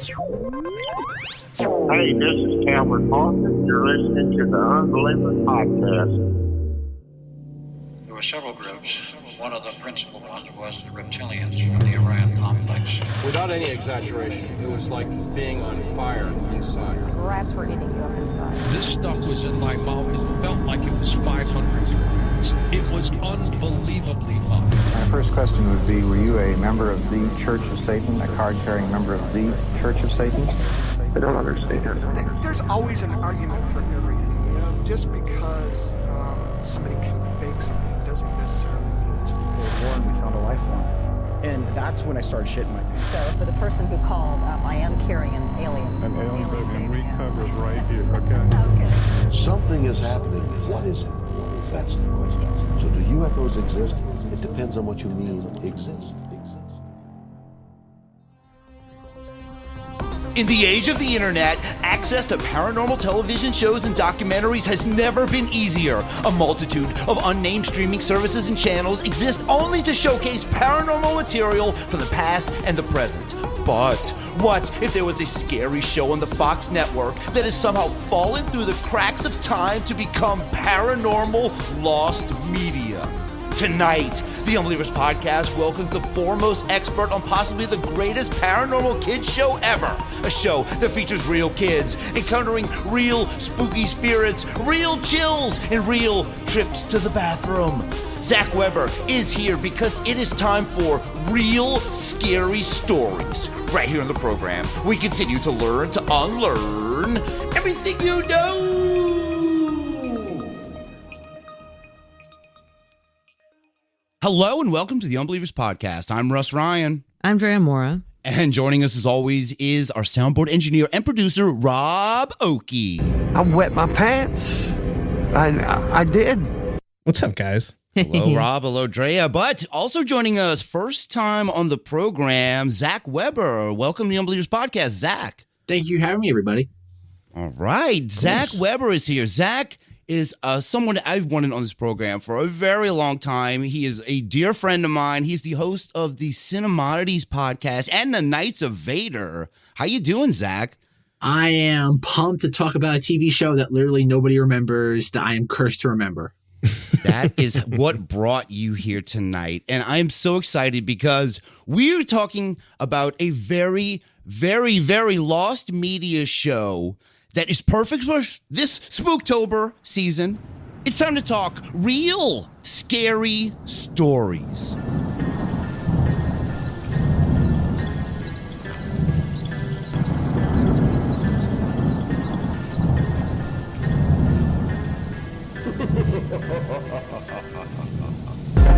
Hey, this is Calvin Parker. You're listening to the Unbelievers podcast. There were several groups. One of the principal ones was the reptilians from the Orion complex. Without any exaggeration, it was like being on fire inside. Rats were eating you up inside. This stuff was in my mouth. It felt like it was 500 degrees. It was unbelievably hot. My first question would be, were you a member of the Church of Satan, a card-carrying member of the Church of Satan? I don't understand. There's always an argument for everything, you know? Just because somebody can fake something doesn't necessarily mean it's full. And we found a life form. And that's when I started shitting my pants. So for the person who called, I am carrying an alien. An alien baby. We covered right here, okay? Okay. Something is happening. What is it? That's the question. So do UFOs exist? It depends on what you mean exist. In the age of the internet, access to paranormal television shows and documentaries has never been easier. A multitude of unnamed streaming services and channels exist only to showcase paranormal material from the past and the present. But what if there was a scary show on the Fox network that has somehow fallen through the cracks of time to become paranormal lost media? Tonight, the Unbelievers podcast welcomes the foremost expert on possibly the greatest paranormal kids show ever. A show that features real kids encountering real spooky spirits, real chills, and real trips to the bathroom. Zack Weber is here because it is time for real scary stories. Right here on the program, we continue to learn to unlearn everything you know. Hello and welcome to the Unbelievers podcast. I'm Rus Ryan. I'm Drea Mora. And joining us as always is our soundboard engineer and producer, Okey. I wet my pants. I did. What's up, guys? Hello, Rob. Hello, Drea. But also joining us, first time on the program, Zack Weber. Welcome to the Unbelievers podcast, Zack. Thank you for having me, everybody. All right. Zack Weber is here. Zack is someone that I've wanted on this program for a very long time. He is a dear friend of mine. He's the host of the Cinemoddities podcast and the Nights of Vader. How you doing, Zack? I am pumped to talk about a TV show that literally nobody remembers, that I am cursed to remember. That is what brought you here tonight. And I'm so excited because we're talking about a very, very, very lost media show that is perfect for this Spook-tober season. It's time to talk real scary stories.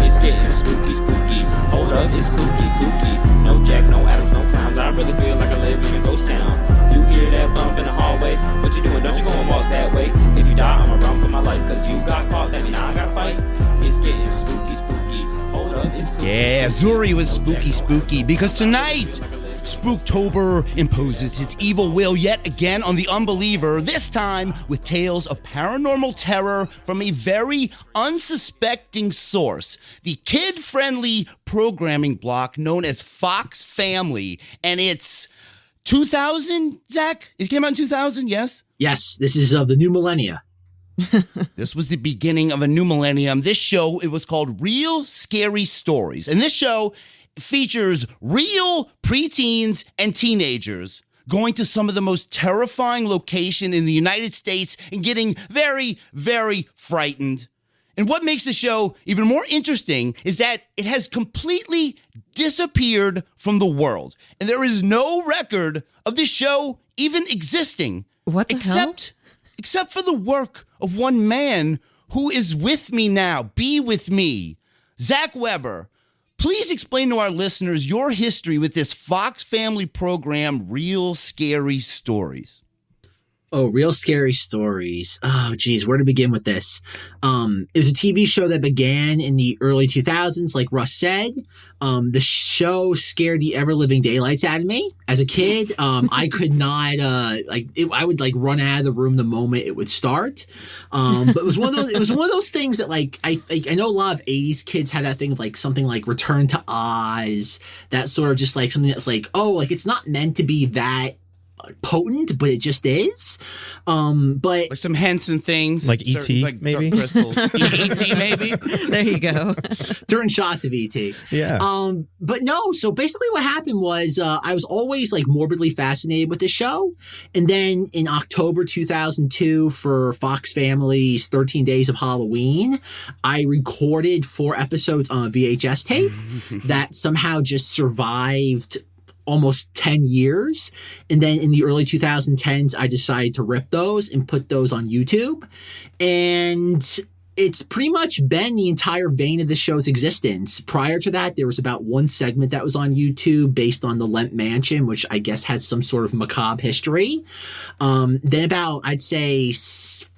It's getting spooky. Hold up, it's kooky. No jacks, no Adams, no clowns. I really feel like I live in a ghost town. You hear that bump in the hallway? What you doing? Don't you go and walk that way. If you die, I'ma run for my life. Cause you got caught, that mean I gotta fight. It's getting spooky. Hold up, it's kooky. Yeah, Zuri was spooky because tonight, Spook-tober imposes its evil will yet again on the Unbeliever, this time with tales of paranormal terror from a very unsuspecting source, the kid-friendly programming block known as FoxFamily, and it's 2000, Zack? It came out in 2000, yes? Yes, this is of the new millennia. This was the beginning of a new millennium. This show, it was called Real Scary Stories, and this show features real preteens and teenagers going to some of the most terrifying location in the United States and getting very, very frightened. And what makes the show even more interesting is that it has completely disappeared from the world. And there is no record of this show even existing. What the hell? Except for the work of one man who is with me now. Be with me. Zack Weber. Please explain to our listeners your history with this FoxFamily program, Real Scary Stories. Oh, Real Scary Stories. Oh, geez, where to begin with this? It was a TV show that began in the early 2000s, like Russ said. The show scared the ever-living daylights out of me. As a kid, I could not, I would, run out of the room the moment it would start. But it was one of those things that, I know a lot of 80s kids have that thing of, something like Return to Oz, that sort of just, something that's it's not meant to be that potent, but it just is. But like some Henson things, like E.T. maybe crystals. E.T. maybe. There you go. Certain shots of E.T. Yeah. But no. So basically, what happened was I was always morbidly fascinated with the show, and then in October 2002 for FoxFamily's 13 Days of Halloween, I recorded 4 episodes on a VHS tape that somehow just survived almost 10 years. And then in the early 2010s, I decided to rip those and put those on YouTube. And it's pretty much been the entire vein of the show's existence. Prior to that, there was about one segment that was on YouTube based on the Lemp Mansion, which I guess has some sort of macabre history. Then about, I'd say,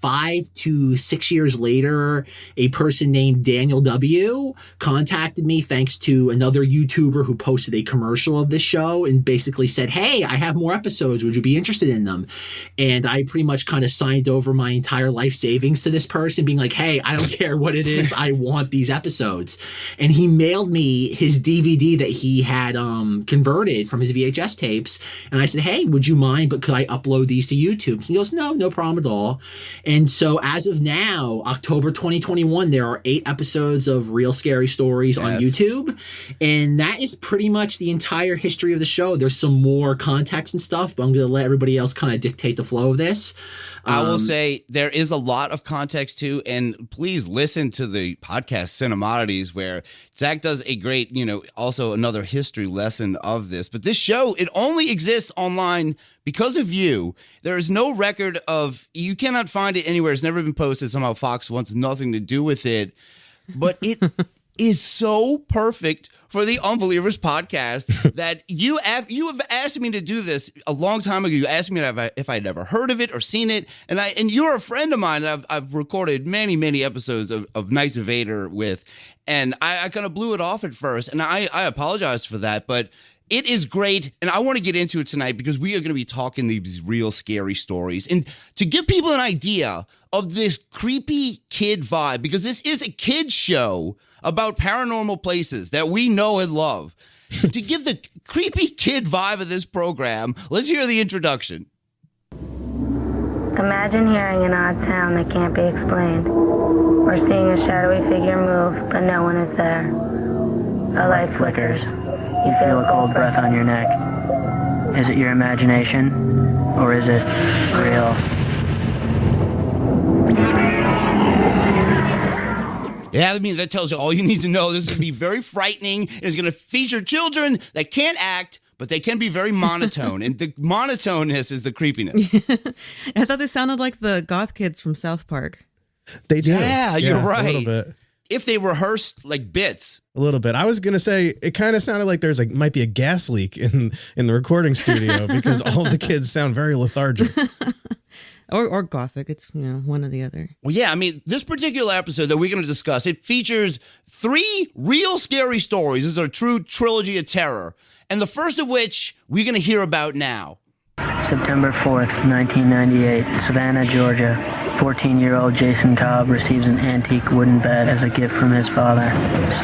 5 to 6 years later, a person named Daniel W. contacted me thanks to another YouTuber who posted a commercial of this show and basically said, hey, I have more episodes. Would you be interested in them? And I pretty much kind of signed over my entire life savings to this person, being like, hey, I don't care what it is. I want these episodes. And he mailed me his DVD that he had converted from his VHS tapes. And I said, hey, would you mind, but could I upload these to YouTube? He goes, no problem at all. And so as of now, October 2021, there are 8 episodes of Real Scary Stories on YouTube. And that is pretty much the entire history of the show. There's some more context and stuff, but I'm going to let everybody else kind of dictate the flow of this. I will say there is a lot of context too, and please listen to the podcast Cinemoddities where Zack does a great, also another history lesson of this. But this show, it only exists online because of you. There is no record of, you cannot find it anywhere. It's never been posted. Somehow Fox wants nothing to do with it. But it is so perfect for the Unbelievers podcast that you have asked me to do this a long time ago. You asked me if I'd ever heard of it or seen it, and you're a friend of mine that I've recorded many episodes of Knights of Vader with, and I kind of blew it off at first, and I apologize for that, but it is great, and I want to get into it tonight because we are going to be talking these real scary stories, and to give people an idea of this creepy kid vibe, because this is a kid show about paranormal places that we know and love. To give the creepy kid vibe of this program, let's hear the introduction. Imagine hearing an odd sound that can't be explained, or seeing a shadowy figure move, but no one is there. A light flickers. You feel a cold breath on your neck. Is it your imagination, or is it real? Yeah, I mean, that tells you all you need to know. This is going to be very frightening. It's going to feature children that can't act, but they can be very monotone. And the monotoneness is the creepiness. I thought they sounded like the goth kids from South Park. They do. Yeah, you're right. A little bit. If they rehearsed like bits. A little bit. I was going to say, it kind of sounded like there's might be a gas leak in the recording studio because all of the kids sound very lethargic. Or gothic. It's, one or the other. Well, yeah, I mean, this particular episode that we're going to discuss, it features 3 real scary stories. This is a true trilogy of terror. And the first of which we're going to hear about now. September 4th, 1998, Savannah, Georgia. 14-year-old Jason Cobb receives an antique wooden bed as a gift from his father.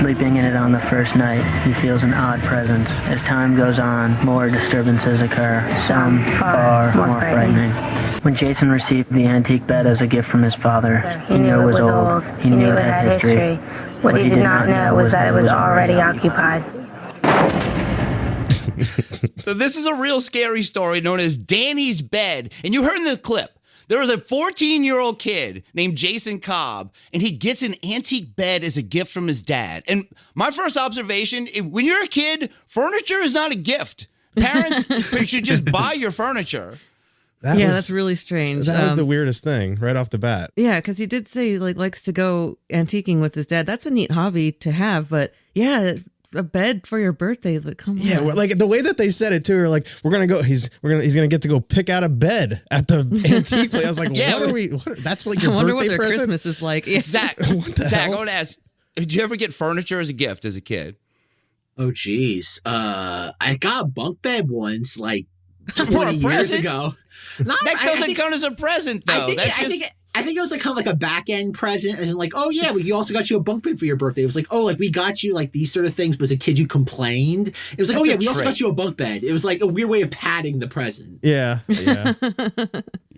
Sleeping in it on the first night, he feels an odd presence. As time goes on, more disturbances occur, some far more frightening. When Jason received the antique bed as a gift from his father, he knew it was old. He knew it had history. What he did not know was that it was already occupied. So this is a real scary story known as Danny's Bed. And you heard in the clip, there was a 14-year-old kid named Jason Cobb, and he gets an antique bed as a gift from his dad. And my first observation, when you're a kid, furniture is not a gift. Parents should just buy your furniture. That's really strange. That was the weirdest thing right off the bat. Yeah, because he did say likes to go antiquing with his dad. That's a neat hobby to have, but yeah, a bed for your birthday. But come on. Yeah, like the way that they said it too, are like, we're gonna go. He's gonna get to go pick out a bed at the antique place. I was like, that's like your I wonder birthday what their present? Christmas is like. Yeah. Zach, I want to ask, did you ever get furniture as a gift as a kid? Oh, geez. I got a bunk bed once, like 20 For a years present? ago. That doesn't count as a present, though. I think it was like kind of like a back end present, as in like, oh yeah, we also got you a bunk bed for your birthday. It was like, oh, like we got you like these sort of things, but as a kid you complained. It was like, oh yeah, we also got you a bunk bed. It was like a weird way of padding the present. Yeah.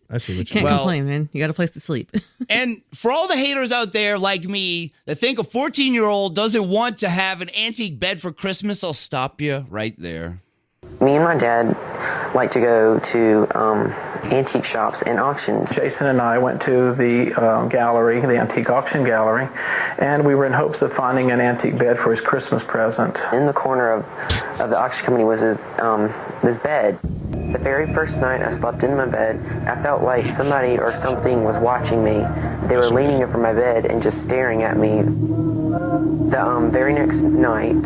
I see what you can't complain, man. You got a place to sleep. And for all the haters out there like me that think a 14-year-old doesn't want to have an antique bed for Christmas, I'll stop you right there. Me and my dad like to go to antique shops and auctions. Jason and I went to the gallery, the antique auction gallery, and we were in hopes of finding an antique bed for his Christmas present. In the corner of the auction company was this bed. The very first night I slept in my bed, I felt like somebody or something was watching me. They were leaning over my bed and just staring at me. The very next night,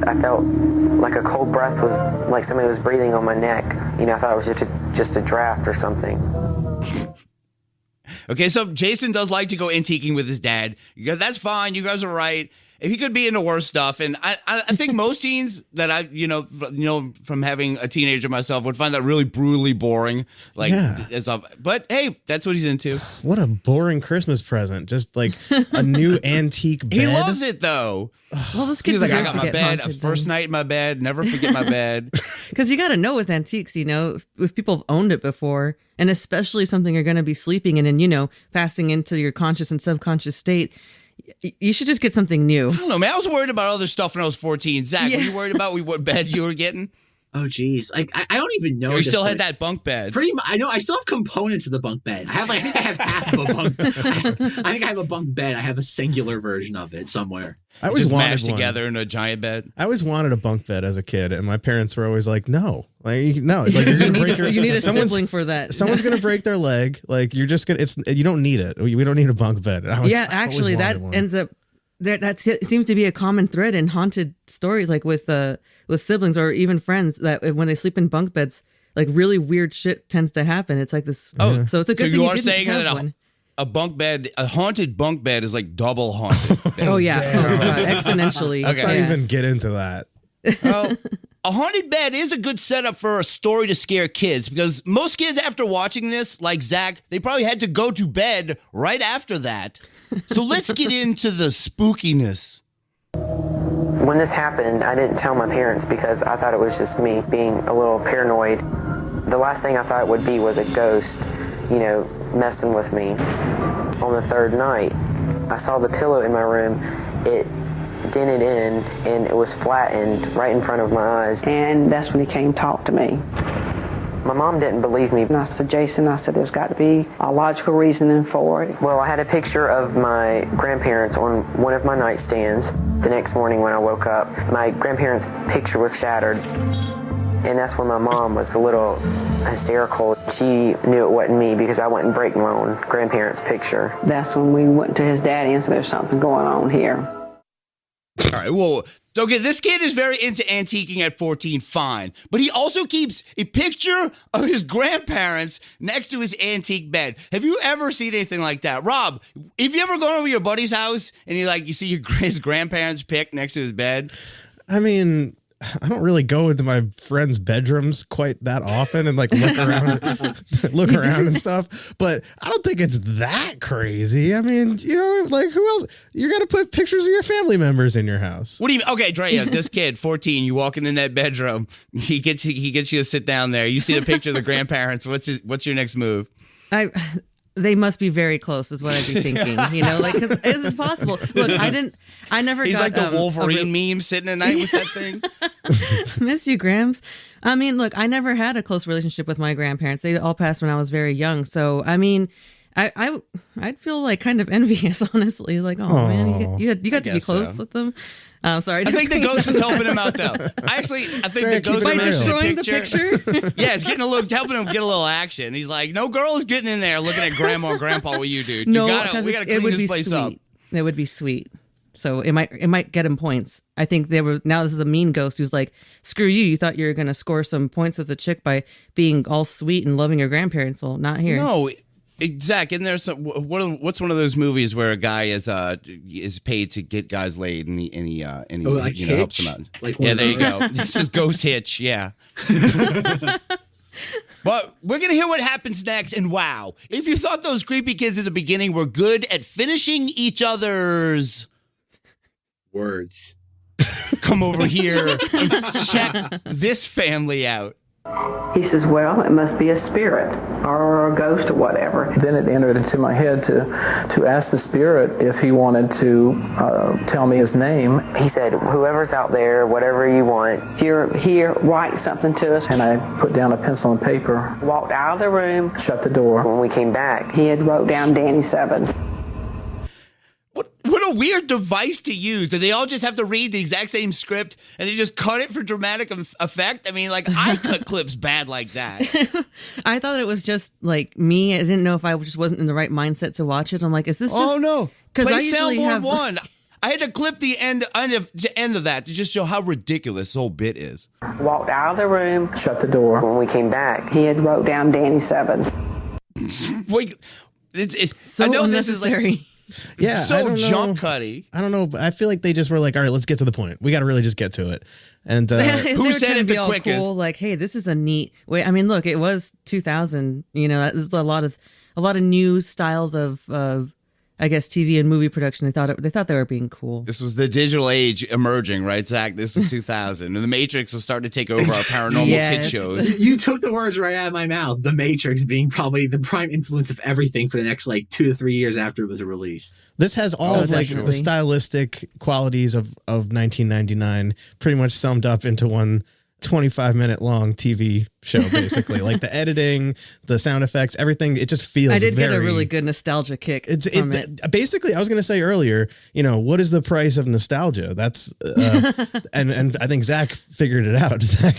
I felt like a cold breath was like somebody was breathing on my neck. You know, I thought it was just a draft or something. Okay, so Jason does like to go antiquing with his dad. That's fine. You guys are right. He could be into worse stuff, and I think most teens that I from having a teenager myself would find that really brutally boring. Like, but hey, that's what he's into. What a boring Christmas present! Just like a new antique bed. He loves it though. Well, this kid like, I deserves got to my get bed, haunted, first night in my bed, never forget my bed. Because you got to know with antiques, if people have owned it before, and especially something you're going to be sleeping in and passing into your conscious and subconscious state. You should just get something new. I don't know, man. I was worried about other stuff when I was 14. Zach, were you worried about what bed you were getting? Oh, geez. Like, I don't even know. You still had that bunk bed. Pretty much. I know. I still have components of the bunk bed. I think I have half of a bunk bed. I think I have a bunk bed. I have a singular version of it somewhere. I always just wanted mashed one. together in a giant bed. I always wanted a bunk bed as a kid, and my parents were always like, "No, like no, like you're gonna break you need a sibling for that. Someone's gonna break their leg. Like you're just gonna. You don't need it. We don't need a bunk bed." Actually, that ends up. That seems to be a common thread in haunted stories, like with siblings or even friends, that when they sleep in bunk beds, like really weird shit tends to happen. It's like this. Oh, so it's a good thing you you are didn't saying have that one. A bunk bed, a haunted bunk bed, is like double haunted. Oh yeah, exponentially. Let's not even get into that. Well, a haunted bed is a good setup for a story to scare kids, because most kids, after watching this, like Zach, they probably had to go to bed right after that. So let's get into the spookiness. When this happened, I didn't tell my parents because I thought it was just me being a little paranoid. The last thing I thought it would be was a ghost, messing with me. On the third night, I saw the pillow in my room. It dented in, and it was flattened right in front of my eyes. And that's when he came talk to me. My mom didn't believe me. And I said, Jason, there's got to be a logical reasoning for it. Well, I had a picture of my grandparents on one of my nightstands. The next morning when I woke up, my grandparents' picture was shattered. And that's when my mom was a little hysterical. She knew it wasn't me because I wouldn't break my own grandparents' picture. That's when we went to his daddy and said, there's something going on here. All right, well, okay, this kid is very into antiquing at 14, fine. But he also keeps a picture of his grandparents next to his antique bed. Have you ever seen anything like that? Rob, have you ever gone over to your buddy's house and you see his grandparents' pic next to his bed? I mean, I don't really go into my friends' bedrooms quite that often and like look around and stuff, but I don't think it's that crazy. I mean, like who else? You got to put pictures of your family members in your house. What do you? Okay, Drea, this kid, 14, you walking in that bedroom, he gets you to sit down there. You see the picture of the grandparents. What's your next move? They must be very close, is what I'd be thinking. Because it's possible. Look, I never. He's got, like the Wolverine meme sitting at night with that thing. Miss you, Grams. I mean, look, I never had a close relationship with my grandparents. They all passed when I was very young. So, I mean, I'd feel like kind of envious, honestly. Like, oh man, you got to be close with them. Sorry. I think the ghost is helping him out, though. I think the ghost by is destroying the picture. Yeah, it's helping him get a little action. He's like, no girl is getting in there looking at grandma and grandpa with you, dude. No, we gotta clean this place up. It would be sweet. So it might get him points. I think now this is a mean ghost who's like, screw you. You thought you were going to score some points with a chick by being all sweet and loving your grandparents. Well, not here. No, Zach, and there's what's one of those movies where a guy is paid to get guys laid and he like helps them out. There you go. This is Ghost Hitch, yeah. But we're going to hear what happens next, and wow, if you thought those creepy kids at the beginning were good at finishing each other's words, come over here and check this family out. He says, well, it must be a spirit or a ghost or whatever. Then it entered into my head to ask the spirit if he wanted to tell me his name. He said, whoever's out there, whatever you want. Here, write something to us. And I put down a pencil and paper. Walked out of the room. Shut the door. When we came back, he had wrote down Danny 7. What a weird device to use. Do they all just have to read the exact same script and they just cut it for dramatic effect? I mean, like, I cut clips bad like that. I thought it was just like me. I didn't know if I just wasn't in the right mindset to watch it. I'm like, is this just... Oh, no. Because Play I usually Soundboard have... 1. I had to clip the end of that to just show how ridiculous this whole bit is. Walked out of the room. Shut the door. When we came back, he had wrote down Danny 7. Wait, it's so I know unnecessary. This is like, yeah, so I don't know. jump cutty. I don't know, but I feel like they just were like, all right, let's get to the point. We got to really just get to it. And who said it the quickest? Cool, like, hey, this is a neat way. I mean, look, it was 2000. You know, that is a lot of new styles of I guess TV and movie production. They thought they were being cool. This was the digital age emerging, right, Zach? This is 2000, and the Matrix was starting to take over our paranormal kid shows. You took the words right out of my mouth. The Matrix being probably the prime influence of everything for the next 2 to 3 years after it was released. This has all of the stylistic qualities of 1999 pretty much summed up into one 25-minute long TV show, basically. Like the editing, the sound effects, everything. It just feels. I did get a really good nostalgia kick from it. Basically, I was going to say earlier, what is the price of nostalgia? That's and I think Zach figured it out. Zach,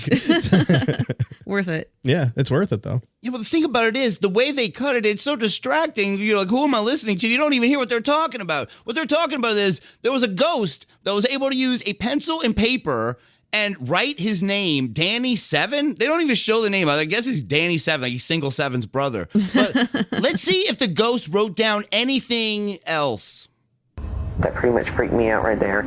worth it. Yeah, it's worth it though. Yeah, but the thing about it is the way they cut it, it's so distracting. You're like, who am I listening to? You don't even hear what they're talking about. What they're talking about is there was a ghost that was able to use a pencil and paper and write his name, Danny 7. They don't even show the name. I guess he's Danny 7, like he's Single 7's brother. But let's see if the ghost wrote down anything else. That pretty much freaked me out right there.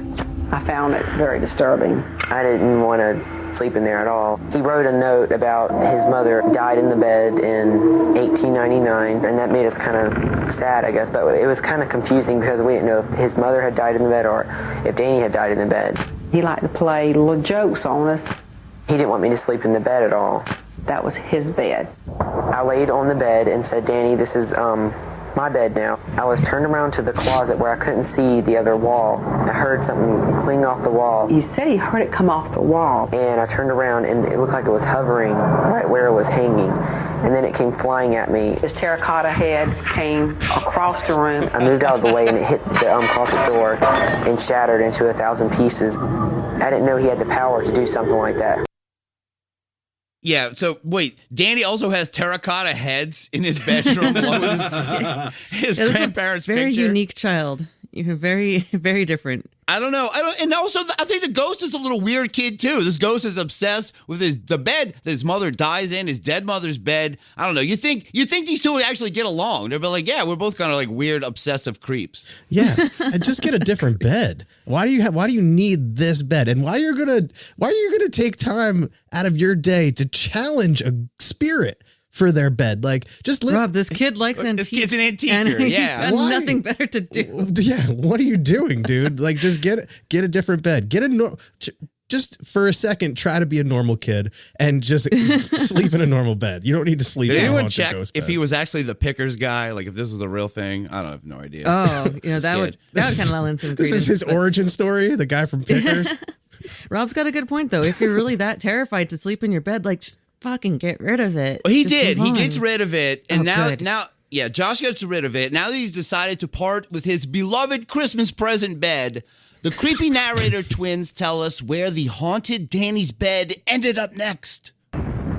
I found it very disturbing. I didn't want to sleep in there at all. He wrote a note about his mother died in the bed in 1899, and that made us kind of sad, I guess, but it was kind of confusing because we didn't know if his mother had died in the bed or if Danny had died in the bed. He liked to play little jokes on us. He didn't want me to sleep in the bed at all. That was his bed. I laid on the bed and said, Danny, this is my bed now. I was turned around to the closet where I couldn't see the other wall. I heard something cling off the wall. He said he heard it come off the wall. And I turned around and it looked like it was hovering right where it was hanging. And then it came flying at me. His terracotta head came across the room. I moved out of the way and it hit the closet door and shattered into 1,000 pieces. I didn't know he had the power to do something like that. Yeah, so wait, Danny also has terracotta heads in his bedroom along with his grandparents' very picture. Unique child. Very, very different. I don't know. And also, I think the ghost is a little weird kid too. This ghost is obsessed with the bed that his mother dies in, his dead mother's bed. I don't know. You think these two would actually get along? They'd be like, yeah, we're both kind of like weird, obsessive creeps. Yeah, and just get a different bed. Why do you need this bed? And why are you gonna take time out of your day to challenge a spirit for their bed? Like, just Rob, this kid likes antiques. This kid's an antiquer, and he's yeah. got nothing better to do. Yeah, what are you doing, dude? Like, just get a different bed. Just for a second, try to be a normal kid and just sleep in a normal bed. You don't need to sleep in a haunted ghost bed. If he was actually the Pickers guy, like if this was a real thing? I don't have no idea. Oh, that would kind of lend some credence. This is his origin story, the guy from Pickers. Rob's got a good point, though. If you're really that terrified to sleep in your bed, like, just fucking get rid of it. Well, he Just did. move He on. gets rid of it. And good. now, Josh gets rid of it. Now that he's decided to part with his beloved Christmas present bed, the creepy narrator twins tell us where the haunted Danny's bed ended up next.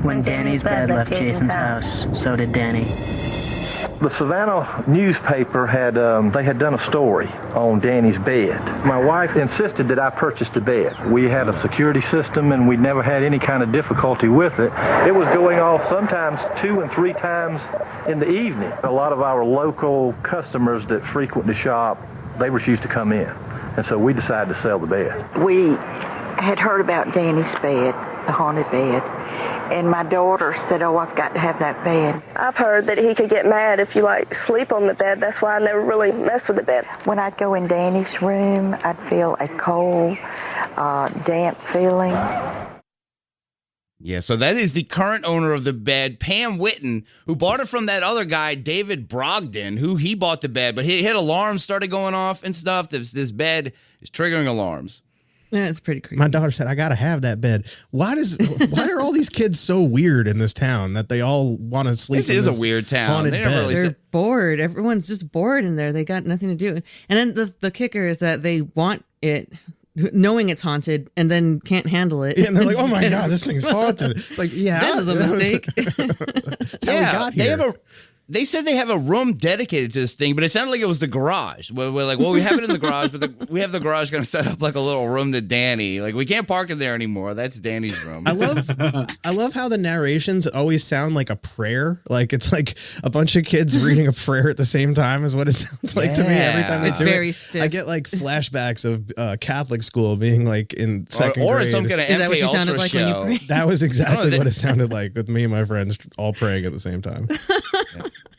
When Danny's bed left Jason's house, so did Danny. The Savannah newspaper had they had done a story on Danny's bed. My wife insisted that I purchase the bed. We had a security system and we never had any kind of difficulty with it. It was going off sometimes 2 and 3 times in the evening. A lot of our local customers that frequent the shop, they refused to come in. And so we decided to sell the bed. We had heard about Danny's bed, the haunted bed, and my daughter said, "Oh, I've got to have that bed." I've heard that he could get mad if you sleep on the bed. That's why I never really messed with the bed. When I'd go in Danny's room, I'd feel a cold, damp feeling. Yeah, so that is the current owner of the bed, Pam Whitten, who bought it from that other guy, David Brogdon, who he bought the bed, but he had alarms started going off and stuff. This bed is triggering alarms. Yeah, it's pretty creepy. My daughter said, "I gotta have that bed." Why are all these kids so weird in this town that they all want to sleep? This is a weird town. They're bored. Everyone's just bored in there. They got nothing to do. And then the kicker is that they want it, knowing it's haunted, and then can't handle it. Yeah, and they're like, "Oh my god, this thing's haunted." It's like, yeah, this is a mistake. That's how we got here. They said they have a room dedicated to this thing, but it sounded like it was the garage. We're like, well, we have it in the garage, but we have the garage going to set up like a little room to Danny. Like, we can't park in there anymore. That's Danny's room. I love how the narrations always sound like a prayer. Like it's like a bunch of kids reading a prayer at the same time is what it sounds like to me every time they it's do very it. stiff. I get like flashbacks of Catholic school being like in second or grade. it's some kind of Is that what you MK sounded Ultra like when you show. prayed? That was exactly what it sounded like with me and my friends all praying at the same time.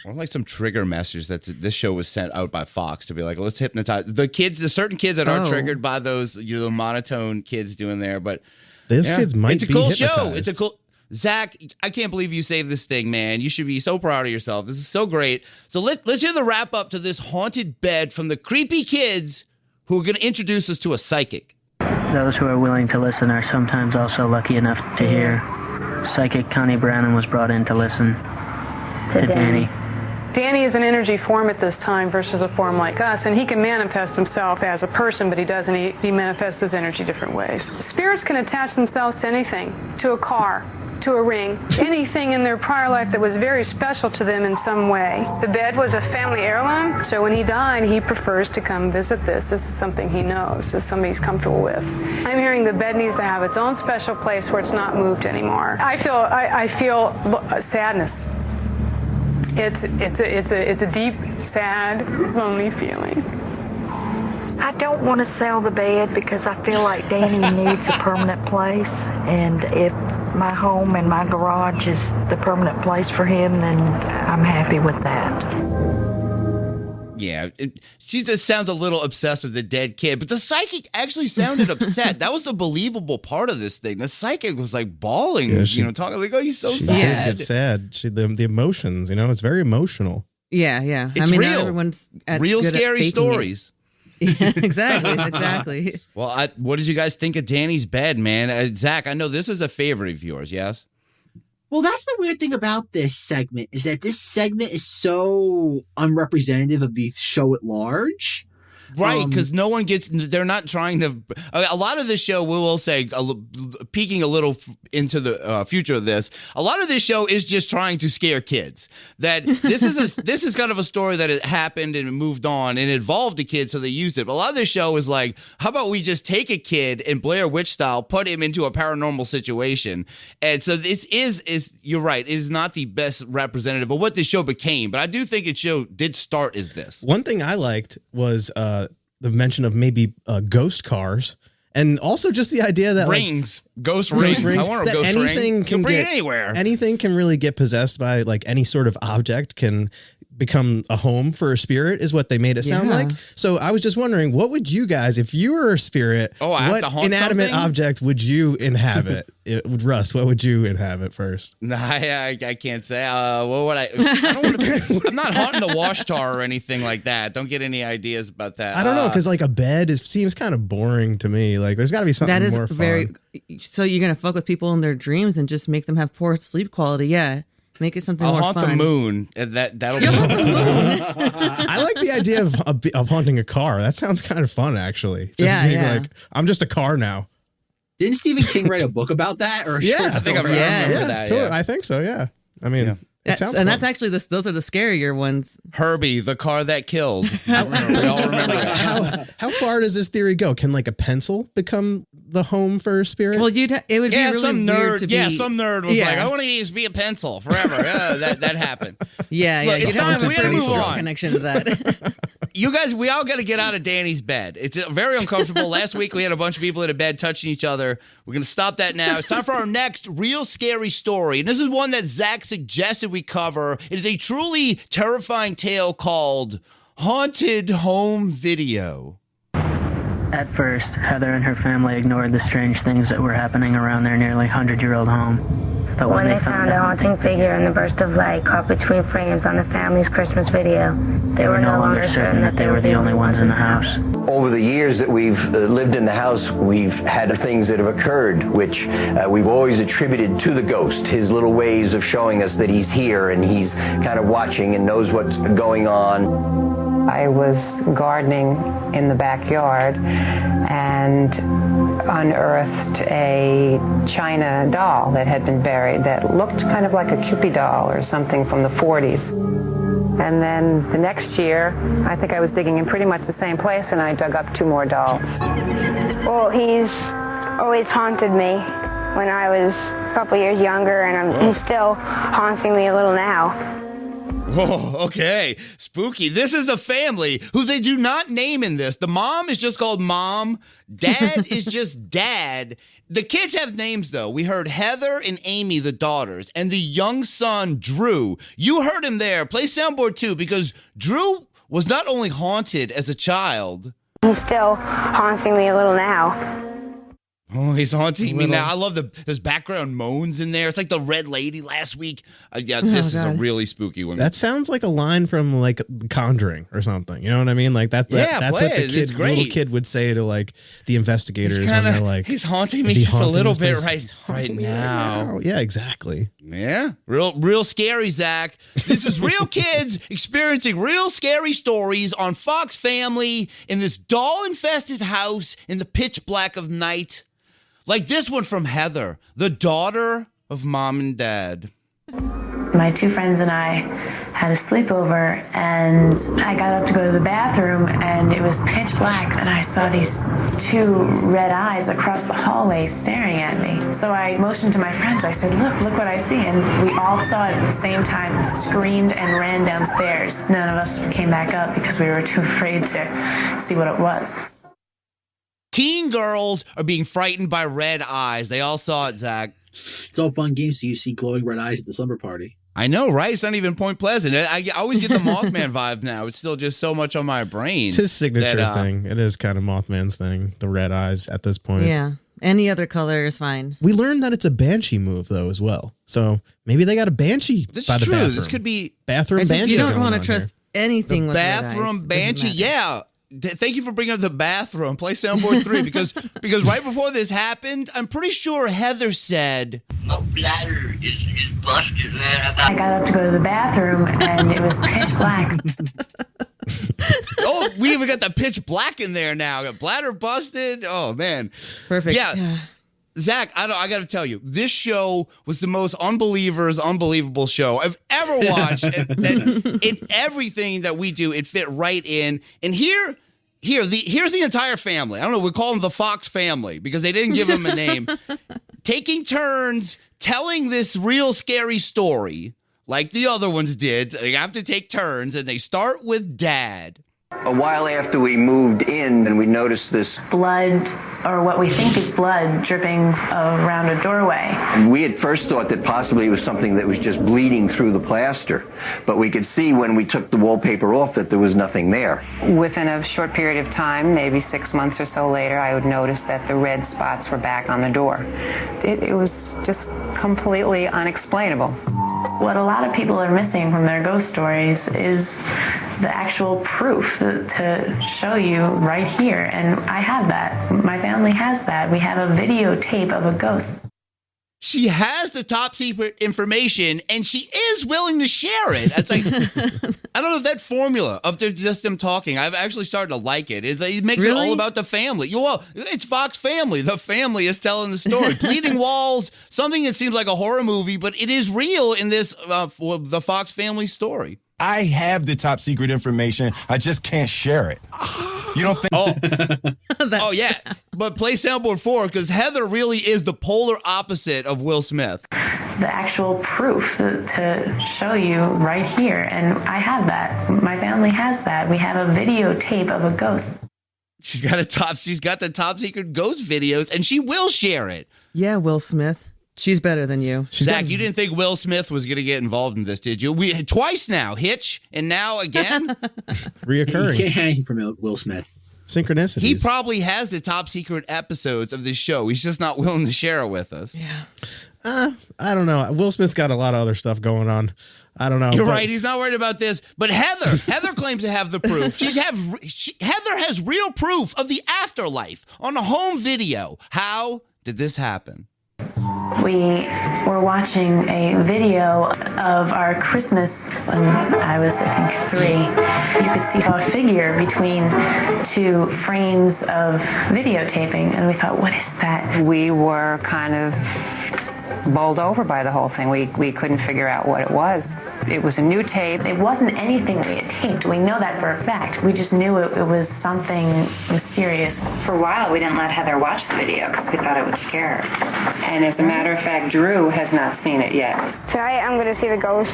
Or like some trigger message that this show was sent out by Fox to be like, let's hypnotize the kids, the certain kids that are triggered by those the monotone kids doing there. But those kids might it's a be cool hypnotized. show. It's a cool. Zach, I can't believe you saved this thing, man. You should be so proud of yourself. This is so great. So let's hear the wrap up to this haunted bed from the creepy kids who are going to introduce us to a psychic. Those who are willing to listen are sometimes also lucky enough to hear. Psychic Connie Brannon was brought in to listen to Danny. Danny is an energy form at this time versus a form like us, and he can manifest himself as a person, but he doesn't. He manifests his energy different ways. Spirits can attach themselves to anything, to a car, to a ring, anything in their prior life that was very special to them in some way. The bed was a family heirloom, so when he died, he prefers to come visit this. This is something he knows. This is something he's comfortable with. I'm hearing the bed needs to have its own special place where it's not moved anymore. I feel sadness. It's a deep, sad, lonely feeling. I don't want to sell the bed because I feel like Danny needs a permanent place, and if my home and my garage is the permanent place for him, then I'm happy with that. Yeah, she just sounds a little obsessed with the dead kid, but the psychic actually sounded upset. That was the believable part of this thing. The psychic was like bawling, talking like, "Oh, he's so sad." She did get sad. The emotions, it's very emotional. Yeah. It's real. Not everyone's real good at scary faking stories. Yeah, exactly. Well, what did you guys think of Danny's bed, man? Zach, I know this is a favorite of yours, yes? Well, that's the weird thing about this segment is that this segment is so unrepresentative of the show at large. Right, because no one gets, they're not trying to, a lot of this show, we will say, peeking a little into the future of this, a lot of this show is just trying to scare kids. That this is kind of a story that it happened and it moved on and it involved a kid, so they used it. But a lot of this show is like, how about we just take a kid and Blair Witch style, put him into a paranormal situation. And so this is you're right, it is not the best representative of what this show became. But I do think its show did start as this. One thing I liked was the mention of maybe ghost cars, and also just the idea that rings, ghost rings. I want a ghost ring. Can bring it anywhere. Anything can really get possessed by like any sort of object can become a home for a spirit is what they made it sound like. So I was just wondering, what would you guys, if you were a spirit, what inanimate object would you inhabit? Russ, what would you inhabit first? Nah, I can't say. What would I don't want to I'm not haunting the wash tower or anything like that. Don't get any ideas about that. I don't know, because like a bed seems kind of boring to me. Like there's got to be something that is more fun. So you're going to fuck with people in their dreams and just make them have poor sleep quality. Yeah. Make it something I'll more haunt fun. the moon. That'll be I like the idea of haunting a car. That sounds kind of fun, actually. Just being like, I'm just a car now. Didn't Stephen King write a book about that? Or a short I think I story? remember that. Totally. I think so, yeah. I mean, It sounds that's actually those are the scarier ones. Herbie, the car that killed. We all remember that. How far does this theory go? Can like a pencil become the home for a spirit? Well, it would be really some weird nerd. to be. Yeah, some nerd was like, I want to be a pencil forever. That happened. Yeah, Look, yeah. it's time. We gotta move on. Connection to that. You guys, we all got to get out of Danny's bed. It's very uncomfortable. Last week, we had a bunch of people in a bed touching each other. We're going to stop that now. It's time for our next real scary story. And this is one that Zach suggested we cover. It is a truly terrifying tale called Haunted Home Video. At first, Heather and her family ignored the strange things that were happening around their nearly 100-year-old home. But when they found a haunting figure in the burst of light caught between frames on the family's Christmas video, they were no longer certain that they were the only ones in the house. Over the years that we've lived in the house, we've had things that have occurred, which we've always attributed to the ghost, his little ways of showing us that he's here and he's kind of watching and knows what's going on. I was gardening in the backyard and unearthed a china doll that had been buried that looked kind of like a Cupid doll or something from the 40s. And then the next year, I think I was digging in pretty much the same place, and I dug up 2 more dolls. Well, he's always haunted me when I was a couple years younger, and he's still haunting me a little now. Oh, okay. Spooky. This is a family who they do not name in this. The mom is just called Mom. Dad is just Dad. The kids have names, though. We heard Heather and Amy, the daughters, and the young son, Drew. You heard him there. Play soundboard, too, because Drew was not only haunted as a child. He's still haunting me a little now. Oh, he's haunting me now. I love there's background moans in there. It's like the Red Lady last week. This is a really spooky one. That sounds like a line from like Conjuring or something. You know what I mean? Like that's what the little kid would say to like the investigators when they're like, he's haunting me just a little bit right now. Yeah, exactly. Yeah, real scary, Zach. This is real kids experiencing real scary stories on Fox Family in this doll-infested house in the pitch black of night. Like this one from Heather, the daughter of Mom and Dad. My 2 friends and I had a sleepover, and I got up to go to the bathroom, and it was pitch black, and I saw these 2 red eyes across the hallway staring at me. So I motioned to my friends. I said, look what I see. And we all saw it at the same time, screamed and ran downstairs. None of us came back up because we were too afraid to see what it was. Teen girls are being frightened by red eyes. They all saw it, Zach. It's all fun games so you see glowing red eyes at the slumber party. I know, right? It's not even Point Pleasant. I always get the Mothman vibe now. It's still just so much on my brain. It's his signature thing. It is kind of Mothman's thing, the red eyes at this point. Yeah. Any other color is fine. We learned that it's a banshee move, though, as well. So maybe they got a banshee That's by the true. bathroom. This could be bathroom banshee. You don't want to trust anything the with bathroom banshee. Yeah. Thank you for bringing up the bathroom. Play soundboard 3 because right before this happened, I'm pretty sure Heather said, "My bladder is busted, man. I got up to go to the bathroom, and it was pitch black. Oh, we even got the pitch black in there now. Got bladder busted. Oh man, perfect. Yeah. Zach, I got to tell you, this show was the most Unbelievers, unbelievable show I've ever watched. and in everything that we do, it fit right in. And here's the entire family. I don't know, we call them the Fox family because they didn't give them a name. Taking turns telling this real scary story like the other ones did. They have to take turns, and they start with Dad. A while after we moved in, and we noticed this Blood, or what we think is blood, dripping around a doorway. We at first thought that possibly it was something that was just bleeding through the plaster, but we could see when we took the wallpaper off that there was nothing there. Within a short period of time, maybe 6 months or so later, I would notice that the red spots were back on the door. It was just completely unexplainable. What a lot of people are missing from their ghost stories is the actual proof to show you right here. And I have that. My family has that. We have a videotape of a ghost. She has the top secret information, and she is willing to share it. It's like, I don't know if that formula of just them talking, I've actually started to like it. It makes it all about the family. Well, it's Fox Family. The family is telling the story. Bleeding Walls, something that seems like a horror movie, but it is real in this for the Fox Family story. I have the top secret information. I just can't share it. You don't think? Oh yeah. But play soundboard 4 because Heather really is the polar opposite of Will Smith. The actual proof to show you right here, and I have that. My family has that. We have a videotape of a ghost. She's got the top secret ghost videos, and she will share it. Yeah, Will Smith. She's better than you. Zach, you didn't think Will Smith was going to get involved in this, did you? We twice now, Hitch, and now again. Reoccurring. You can't hang from Will Smith. Synchronicities. He probably has the top secret episodes of this show. He's just not willing to share it with us. Yeah. I don't know. Will Smith's got a lot of other stuff going on. I don't know. You're right. He's not worried about this. But Heather claims to have the proof. Heather has real proof of the afterlife on a home video. How did this happen? We were watching a video of our Christmas when I was, I think, 3. You could see a figure between 2 frames of videotaping, and we thought, what is that? We were kind of bowled over by the whole thing. We couldn't figure out what it was. It was a new tape. It wasn't anything we had taped. We know that for a fact. We just knew it was something mysterious. For a while, we didn't let Heather watch the video because we thought it would scare her. And as a matter of fact, Drew has not seen it yet. Tonight I'm going to see the ghost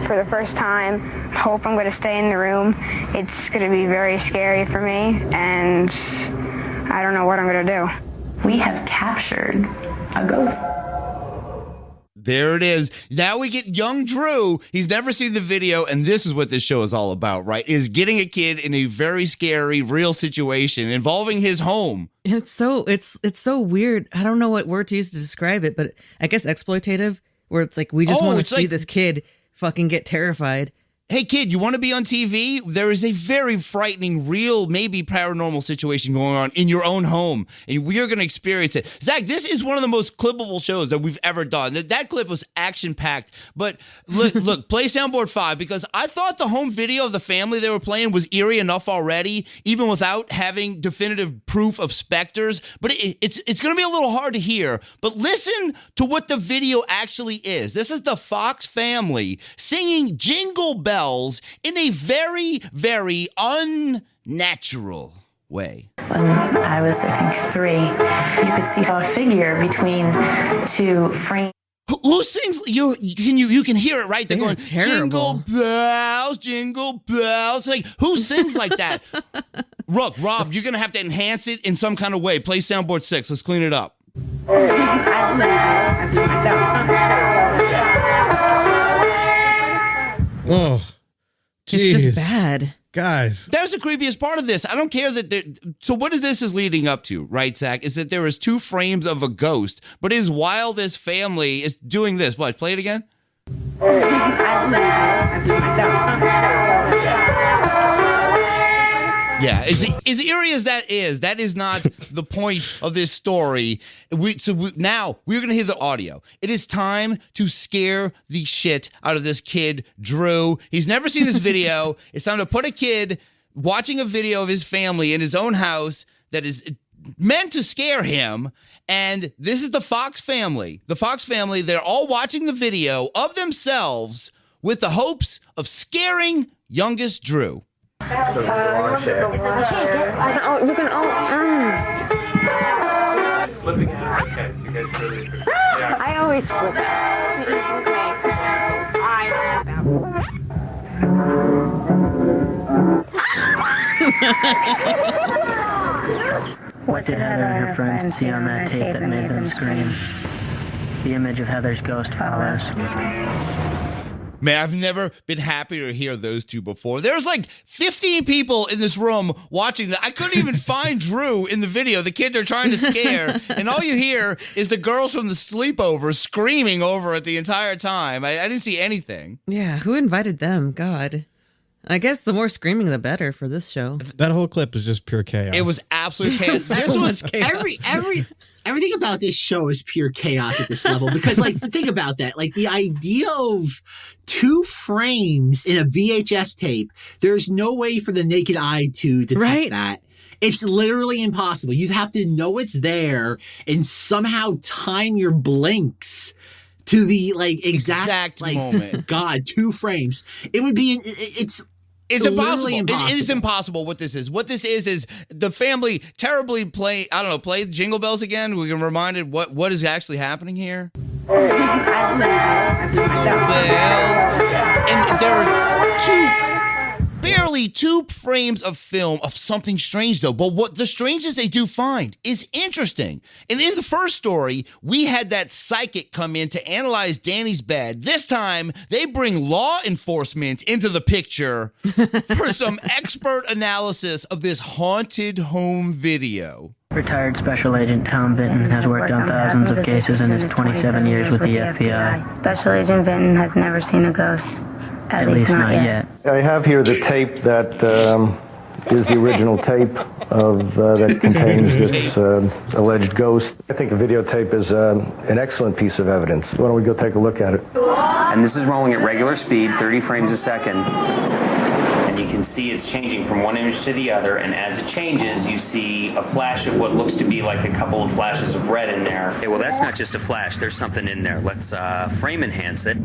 for the first time. Hope I'm going to stay in the room. It's going to be very scary for me, and I don't know what I'm going to do. We have captured a ghost. There it is. Now we get young Drew. He's never seen the video, and this is what this show is all about, right? Is getting a kid in a very scary, real situation involving his home. It's so weird. I don't know what word to use to describe it, but I guess exploitative, where it's like we just want to see this kid fucking get terrified. Hey, kid, you want to be on TV? There is a very frightening, real, maybe paranormal situation going on in your own home, and we are going to experience it. Zach, this is one of the most clippable shows that we've ever done. That clip was action-packed, but look, play soundboard 5, because I thought the home video of the family they were playing was eerie enough already, even without having definitive proof of specters, but it's going to be a little hard to hear, but listen to what the video actually is. This is the Fox family singing Jingle Bells in a very, very unnatural way. When I was, I think, 3, you could see a figure between 2 frames. Who sings? You can hear it, right? They're going, terrible. Jingle bells. Like, who sings like that? Rob, you're going to have to enhance it in some kind of way. Play soundboard 6. Let's clean it up. Oh, geez. It's just bad. Guys. That was the creepiest part of this. I don't care that so what this is leading up to, right, Zach, is that there is 2 frames of a ghost, but it is while this family is doing this. What, play it again? Yeah, as eerie as that is not the point of this story. Now we're going to hear the audio. It is time to scare the shit out of this kid, Drew. He's never seen this video. It's time to put a kid watching a video of his family in his own house that is meant to scare him. And this is the Fox family. The Fox family, they're all watching the video of themselves with the hopes of scaring youngest Drew. You can Flipping out. Okay, you guys really. I always flip out. What did Heather and her friends see on that tape that made them scream? The image of Heather's ghost follows. Man, I've never been happier to hear those 2 before. There's like 15 people in this room watching that. I couldn't even find Drew in the video, the kid they're trying to scare. And all you hear is the girls from the sleepover screaming over it the entire time. I didn't see anything. Yeah, who invited them? God. I guess the more screaming, the better for this show. That whole clip was just pure chaos. It was absolute chaos. This was chaos. everything about this show is pure chaos at this level because, like, think about that. Like, the idea of 2 frames in a VHS tape, there's no way for the naked eye to detect that. It's literally impossible. You'd have to know it's there and somehow time your blinks to the, like, exact like, moment. God, 2 frames. It would be, it's impossible. It is impossible what this is. What this is the family terribly play Jingle Bells again. We can remind it what is actually happening here. Jingle Bells. And there are barely 2 frames of film of something strange, though. But what the strangest they do find is interesting. And in the first story, we had that psychic come in to analyze Danny's bed. This time, they bring law enforcement into the picture for some expert analysis of this haunted home video. Retired Special Agent Tom Vinton has worked on thousands of cases in his 27 years with the FBI. Special Agent Vinton has never seen a ghost. At least not yet. I have here the tape that is the original tape of that contains this alleged ghost. I think the videotape is an excellent piece of evidence. Why don't we go take a look at it? And this is rolling at regular speed, 30 frames a second. And you can see it's changing from one image to the other, and as it changes, you see a flash of what looks to be like a couple of flashes of red in there. Okay, well, that's not just a flash. There's something in there. Let's frame enhance it,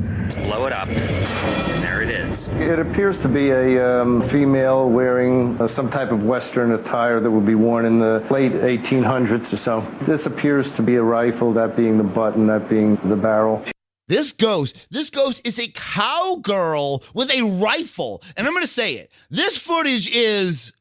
blow it up, and there it is. It appears to be a female wearing some type of Western attire that would be worn in the late 1800s or so. This appears to be a rifle, that being the button, that being the barrel. This ghost is a cowgirl with a rifle. And I'm going to say it. This footage is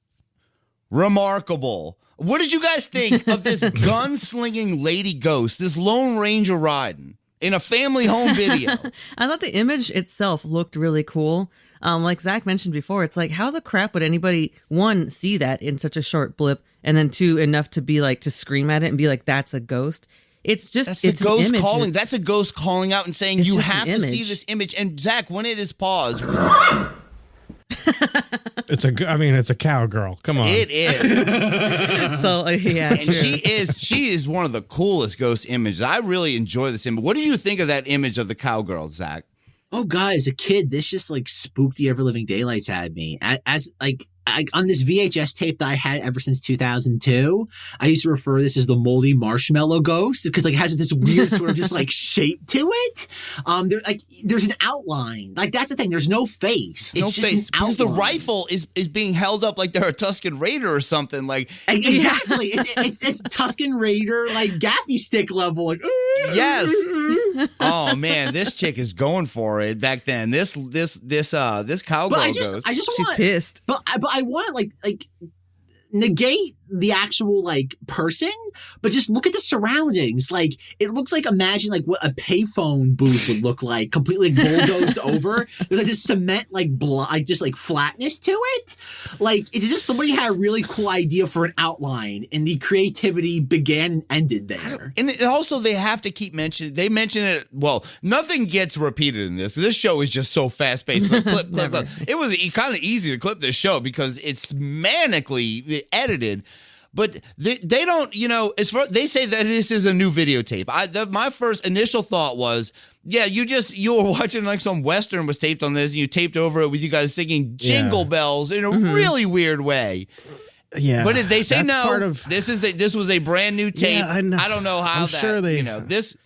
remarkable. What did you guys think of this gunslinging lady ghost, this Lone Ranger riding in a family home video? I thought the image itself looked really cool. Like Zach mentioned before, it's like, how the crap would anybody, 1, see that in such a short blip, and then 2, enough to be like, to scream at it and be like, that's a ghost. It's just it's a ghost calling. That's a ghost calling out and saying you have to see this image. And Zach, when it is paused, it's a cowgirl. Come on, it is. So yeah, and she is one of the coolest ghost images. I really enjoy this image. What did you think of that image of the cowgirl, Zach? Oh God, as a kid, this just like spooked the ever living daylights out of me. As on this VHS tape that I had ever since 2002, I used to refer to this as the moldy marshmallow ghost because like it has this weird sort of just like shape to it. There's an outline. Like that's the thing. There's no face. It's just an outline. Because the rifle is being held up like they're a Tusken Raider or something. Like exactly. It's Tusken Raider like gaffy stick level. Like yes. Oh man, this chick is going for it back then. This cowgirl ghost. She's pissed. But I want to like negate the actual like person, but just look at the surroundings. Like it looks like, imagine like what a payphone booth would look like, completely bulldozed over. There's like this cement like just like flatness to it. Like it's as if somebody had a really cool idea for an outline and the creativity began and ended there. And also they have to keep mentioning, they mention it, well, nothing gets repeated in this. This show is just so fast paced. Like, clip. It was kind of easy to clip this show because it's manically edited. But they don't, they say that this is a new videotape. My first initial thought was, yeah, you were watching like some Western was taped on this and you taped over it with you guys singing Jingle Bells in a really weird way. Yeah. But they say no, this was a brand new tape. Yeah, I don't know how sure they're like, let's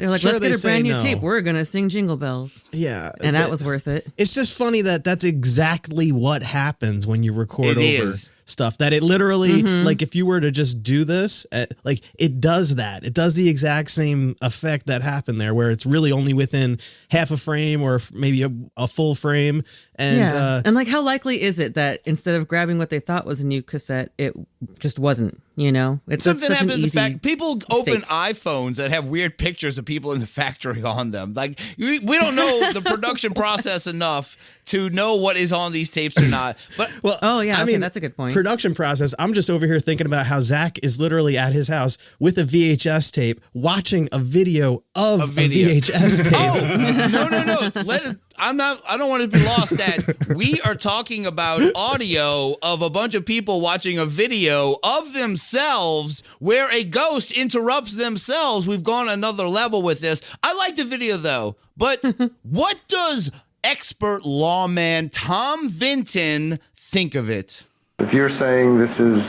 get a brand new tape. We're going to sing Jingle Bells. Yeah. And that was worth it. It's just funny that that's exactly what happens when you record over stuff, that it literally, like if you were to just do this, like it does that. It does the exact same effect that happened there, where it's really only within half a frame or maybe a full frame. And and like, how likely is it that instead of grabbing what they thought was a new cassette, it just wasn't, It's something such happened an in the easy fact. People open iPhones that have weird pictures of people in the factory on them. Like we don't know the production process enough to know what is on these tapes or not. But I mean, that's a good point. Production process. I'm just over here thinking about how Zach is literally at his house with a VHS tape watching a video of a VHS tape. Oh, no. I don't want to be lost that we are talking about audio of a bunch of people watching a video of themselves where a ghost interrupts themselves. We've gone another level with this. I like the video though, but what does expert lawman Tom Vinton think of it? If you're saying this is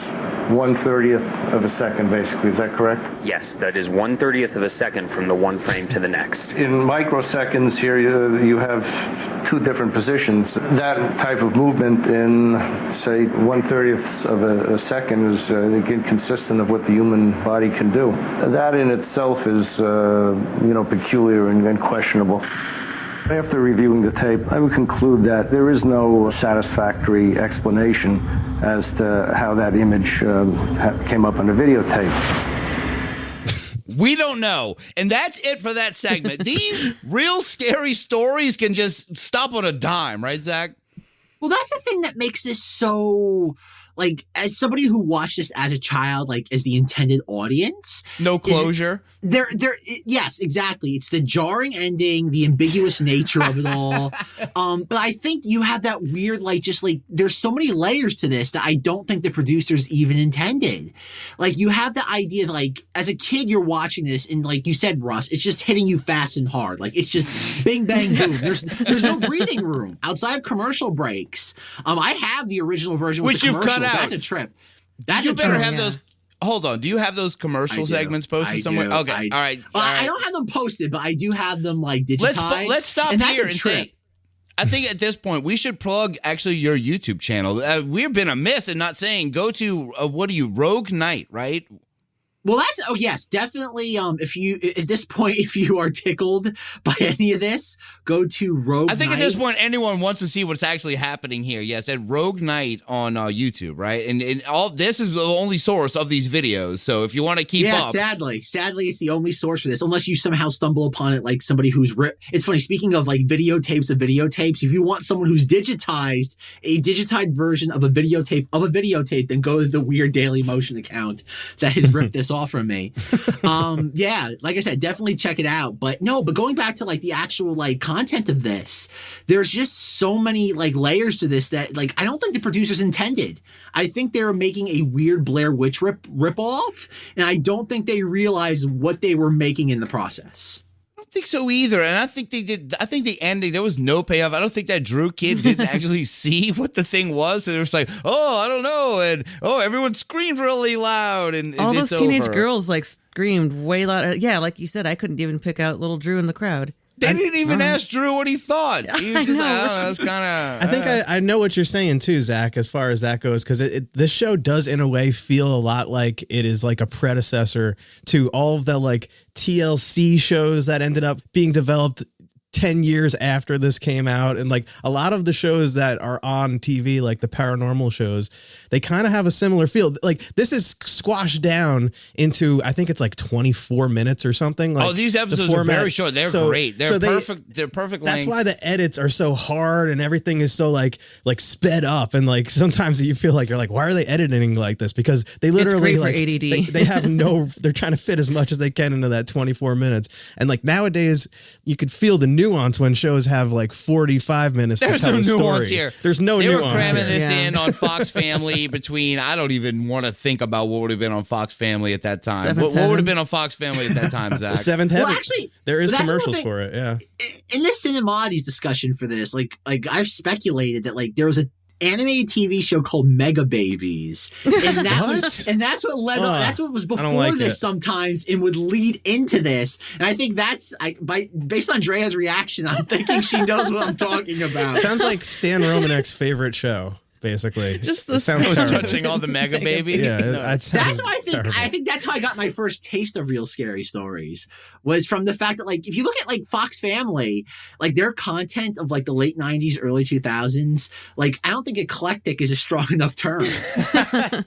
1/30th of a second, basically, is that correct? Yes, that is 1/30th of a second from the one frame to the next. In microseconds here, you have two different positions. That type of movement in, say, 1/30th of a second is inconsistent of what the human body can do. That in itself is, peculiar and questionable. After reviewing the tape, I would conclude that there is no satisfactory explanation as to how that image came up on the videotape. We don't know. And that's it for that segment. These real scary stories can just stop on a dime, right, Zach? Well, that's the thing that makes this so... Like, as somebody who watched this as a child, like, as the intended audience. No closure. Yes, exactly. It's the jarring ending, the ambiguous nature of it all. But I think you have that weird, there's so many layers to this that I don't think the producers even intended. Like, you have the idea, as a kid, you're watching this, and like you said, Russ, it's just hitting you fast and hard. Like, it's just bing, bang, boom. There's no breathing room outside of commercial breaks. I have the original version with the commercials. You've cut out. That's a trip. You better have those. Hold on. Do you have those commercial segments posted somewhere? Okay. All right. I don't have them posted, but I do have them digitized. Let's stop here and say. I think at this point we should plug actually your YouTube channel. We've been amiss in not saying go to Rogue Knight, right? Well, yes, definitely. At this point, if you are tickled by any of this, go to Rogue Knight. I think at this point, anyone wants to see what's actually happening here. Yes, at Rogue Knight on YouTube, right? And all this is the only source of these videos. So if you want to keep up. Sadly, it's the only source for this, unless you somehow stumble upon it, like somebody who's It's funny. Speaking of videotapes of videotapes, if you want someone who's digitized a digitized version of a videotape, then go to the Weird Daily Motion account that has ripped this off from me. Like I said, definitely check it out. But going back to the actual content of this, there's just so many layers to this that I don't think the producers intended. I think they were making a weird Blair Witch rip-off, and I don't think they realized what they were making in the process. I don't think so either. And I think they did. I think the ending, there was no payoff. I don't think that Drew kid didn't actually see what the thing was. So they were just I don't know. And everyone screamed really loud. And all those teenage girls screamed way loud. Yeah, like you said, I couldn't even pick out little Drew in the crowd. They didn't even ask Drew what he thought. He was just I don't know. It's kind of. I think I know what you're saying too, Zach, as far as that goes, because this show does in a way feel a lot like it is like a predecessor to all of the TLC shows that ended up being developed 10 years after this came out. And a lot of the shows that are on TV, like the paranormal shows, they kind of have a similar feel. This is squashed down into, I think it's 24 minutes or something. These episodes are very short. They're great. They're perfect. They're perfect length. That's why the edits are so hard and everything is so sped up. And sometimes you feel you're why are they editing like this? Because they literally it's great for ADD. They have they're trying to fit as much as they can into that 24 minutes. And nowadays you could feel the nuance when shows have 45 minutes to tell a story. There's no nuance here. There's no nuance. They were cramming this in on FoxFamily between, I don't even want to think about what would have been on FoxFamily at that time. What would have been on FoxFamily at that time, Zach? Seventh Heaven. Well, actually, there is commercials for it. Yeah. In this Cinemoddities discussion for this, I've speculated that there was a animated TV show called Mega Babies, and that's what led. That's what was before this sometimes, and would lead into this. And I think based on Drea's reaction, I'm thinking she knows what I'm talking about. Sounds like Stan Romanek's favorite show. Basically, just the sounds touching all the Mega Babies. Yeah, that's what I think. Terrible. I think that's how I got my first taste of real scary stories, was from the fact that if you look at FoxFamily, their content of the late 90s, early 2000s, I don't think eclectic is a strong enough term. I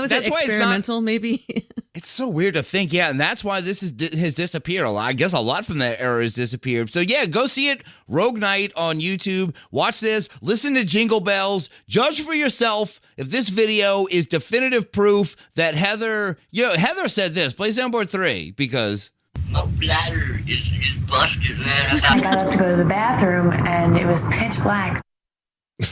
was experimental, maybe. It's so weird to think, and that's why this has disappeared a lot. I guess a lot from that era has disappeared. So go see it, Rogue Knight on YouTube. Watch this, listen to Jingle Bells, judge for yourself if this video is definitive proof that Heather said this. Play soundboard 3 because My bladder is busted, man. I got up to go to the bathroom, and it was pitch black.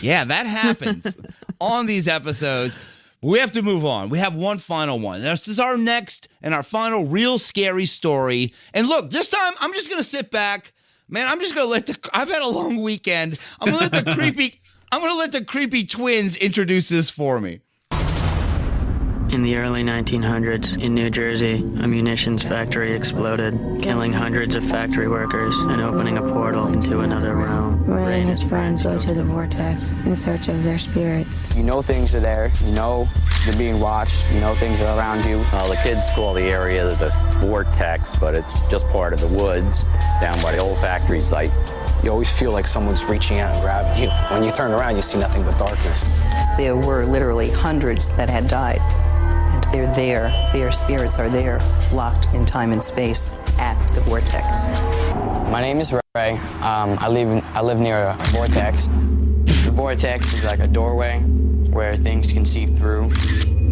Yeah, that happens on these episodes. We have to move on. We have one final one. This is our next and our final real scary story. And look, this time I'm just going to sit back. Man, I'm just going to I've had a long weekend. I'm going to let the creepy twins introduce this for me. In the early 1900s, in New Jersey, a munitions factory exploded, killing hundreds of factory workers and opening a portal into another realm. Ray and his friends go to the vortex in search of their spirits. You know things are there. You know they're being watched. You know things are around you. The kids call the area the vortex, but it's just part of the woods down by the old factory site. You always feel like someone's reaching out and grabbing you. When you turn around, you see nothing but darkness. There were literally hundreds that had died. They're there. Their spirits are there, locked in time and space at the vortex. My name is Ray. I live near a vortex. The vortex is like a doorway where things can seep through,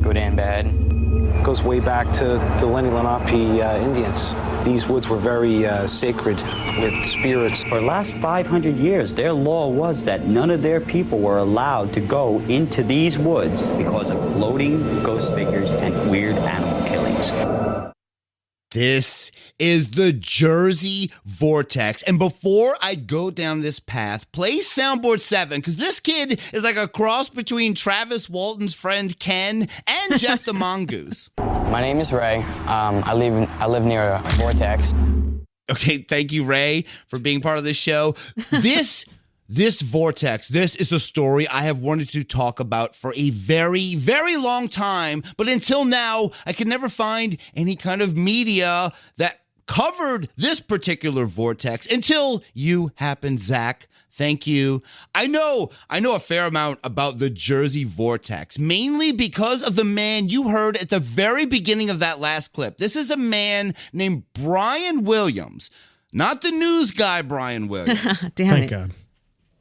good and bad. It goes way back to the Lenape Indians. These woods were very sacred with spirits. For the last 500 years, their law was that none of their people were allowed to go into these woods because of floating ghost figures and weird animal killings. This is the Jersey Vortex. And before I go down this path, play Soundboard 7, because this kid is like a cross between Travis Walton's friend Ken and Jeff the Mongoose. My name is Ray. I live near a vortex. Okay, thank you, Ray, for being part of this show. This vortex, this is a story I have wanted to talk about for a very, very long time. But until now, I could never find any kind of media that covered this particular vortex until you happened, Zach. Thank you. I know a fair amount about the Jersey Vortex, mainly because of the man you heard at the very beginning of that last clip. This is a man named Brian Williams, not the news guy Brian Williams. Thank God.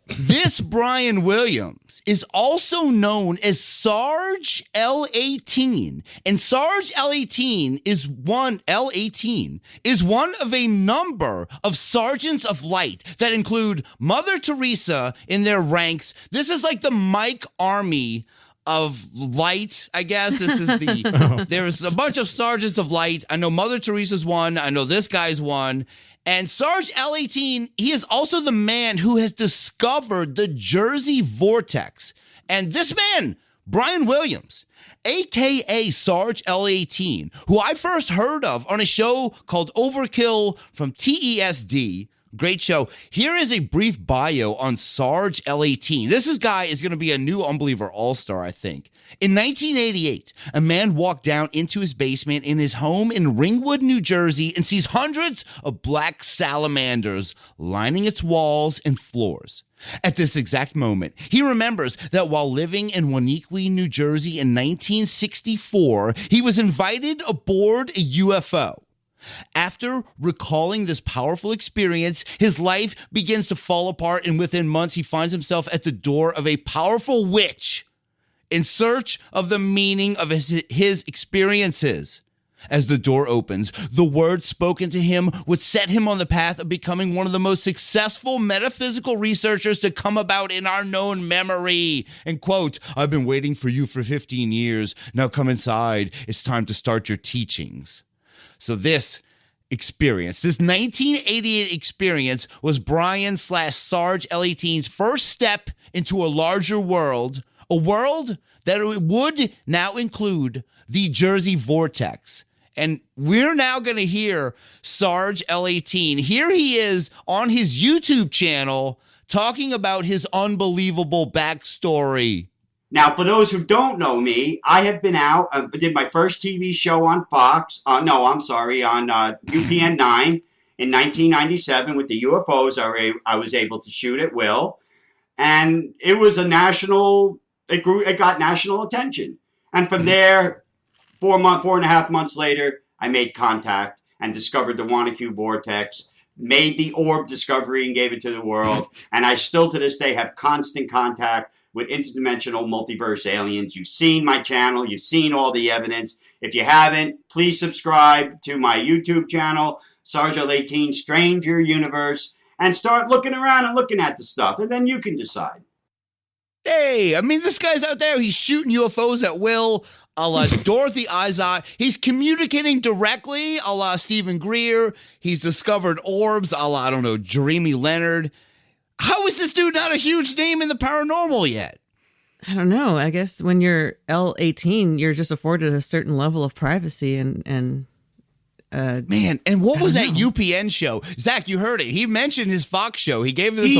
This Brian Williams is also known as Sarge L18, and Sarge L18 is one of a number of sergeants of light that include Mother Teresa in their ranks. This is like the Mike Army of light, I guess. This is there's a bunch of sergeants of light. I know Mother Teresa's one. I know this guy's one. And Sarge L18, he is also the man who has discovered the Jersey Vortex. And this man, Brian Williams, a.k.a. Sarge L18, who I first heard of on a show called Overkill from TESD. Great show. Here is a brief bio on Sarge L18. This guy is going to be a new Unbeliever All-Star, I think. In 1988, a man walked down into his basement in his home in Ringwood, New Jersey, and sees hundreds of black salamanders lining its walls and floors. At this exact moment, he remembers that while living in Waunakee, New Jersey in 1964, he was invited aboard a UFO. After recalling this powerful experience, his life begins to fall apart, and within months, he finds himself at the door of a powerful witch in search of the meaning of his experiences. As the door opens, the words spoken to him would set him on the path of becoming one of the most successful metaphysical researchers to come about in our known memory. And quote, "I've been waiting for you for 15 years. Now come inside. It's time to start your teachings." So this experience, this 1988 experience, was Brian/Sarge L18's first step into a larger world, a world that would now include the Jersey Vortex. And we're now going to hear Sarge L18. Here he is on his YouTube channel talking about his unbelievable backstory. Now, for those who don't know me, I have been out, did my first TV show on Fox, on UPN 9 in 1997 with the UFOs. I was able to shoot at will. And it was it got national attention. And from there, 4.5 months later, I made contact and discovered the Waunakee Vortex, made the orb discovery and gave it to the world. And I still to this day have constant contact with interdimensional multiverse aliens. You've seen my channel. You've seen all the evidence. If you haven't, please subscribe to my YouTube channel. Sarge L18 Stranger Universe and start looking around and looking at the stuff, and then you can decide. Hey, I mean, this guy's out there. He's shooting UFOs at will, a la Dorothy Izod. He's communicating directly, a la Stephen Greer. He's discovered orbs, a la, I don't know, Dreamy Leonard. How is this dude not a huge name in the paranormal yet? I don't know. I guess when you're L18, you're just afforded a certain level of privacy and man, and what was that UPN show? Zach, you heard it. He mentioned his Fox show. He gave us a plug.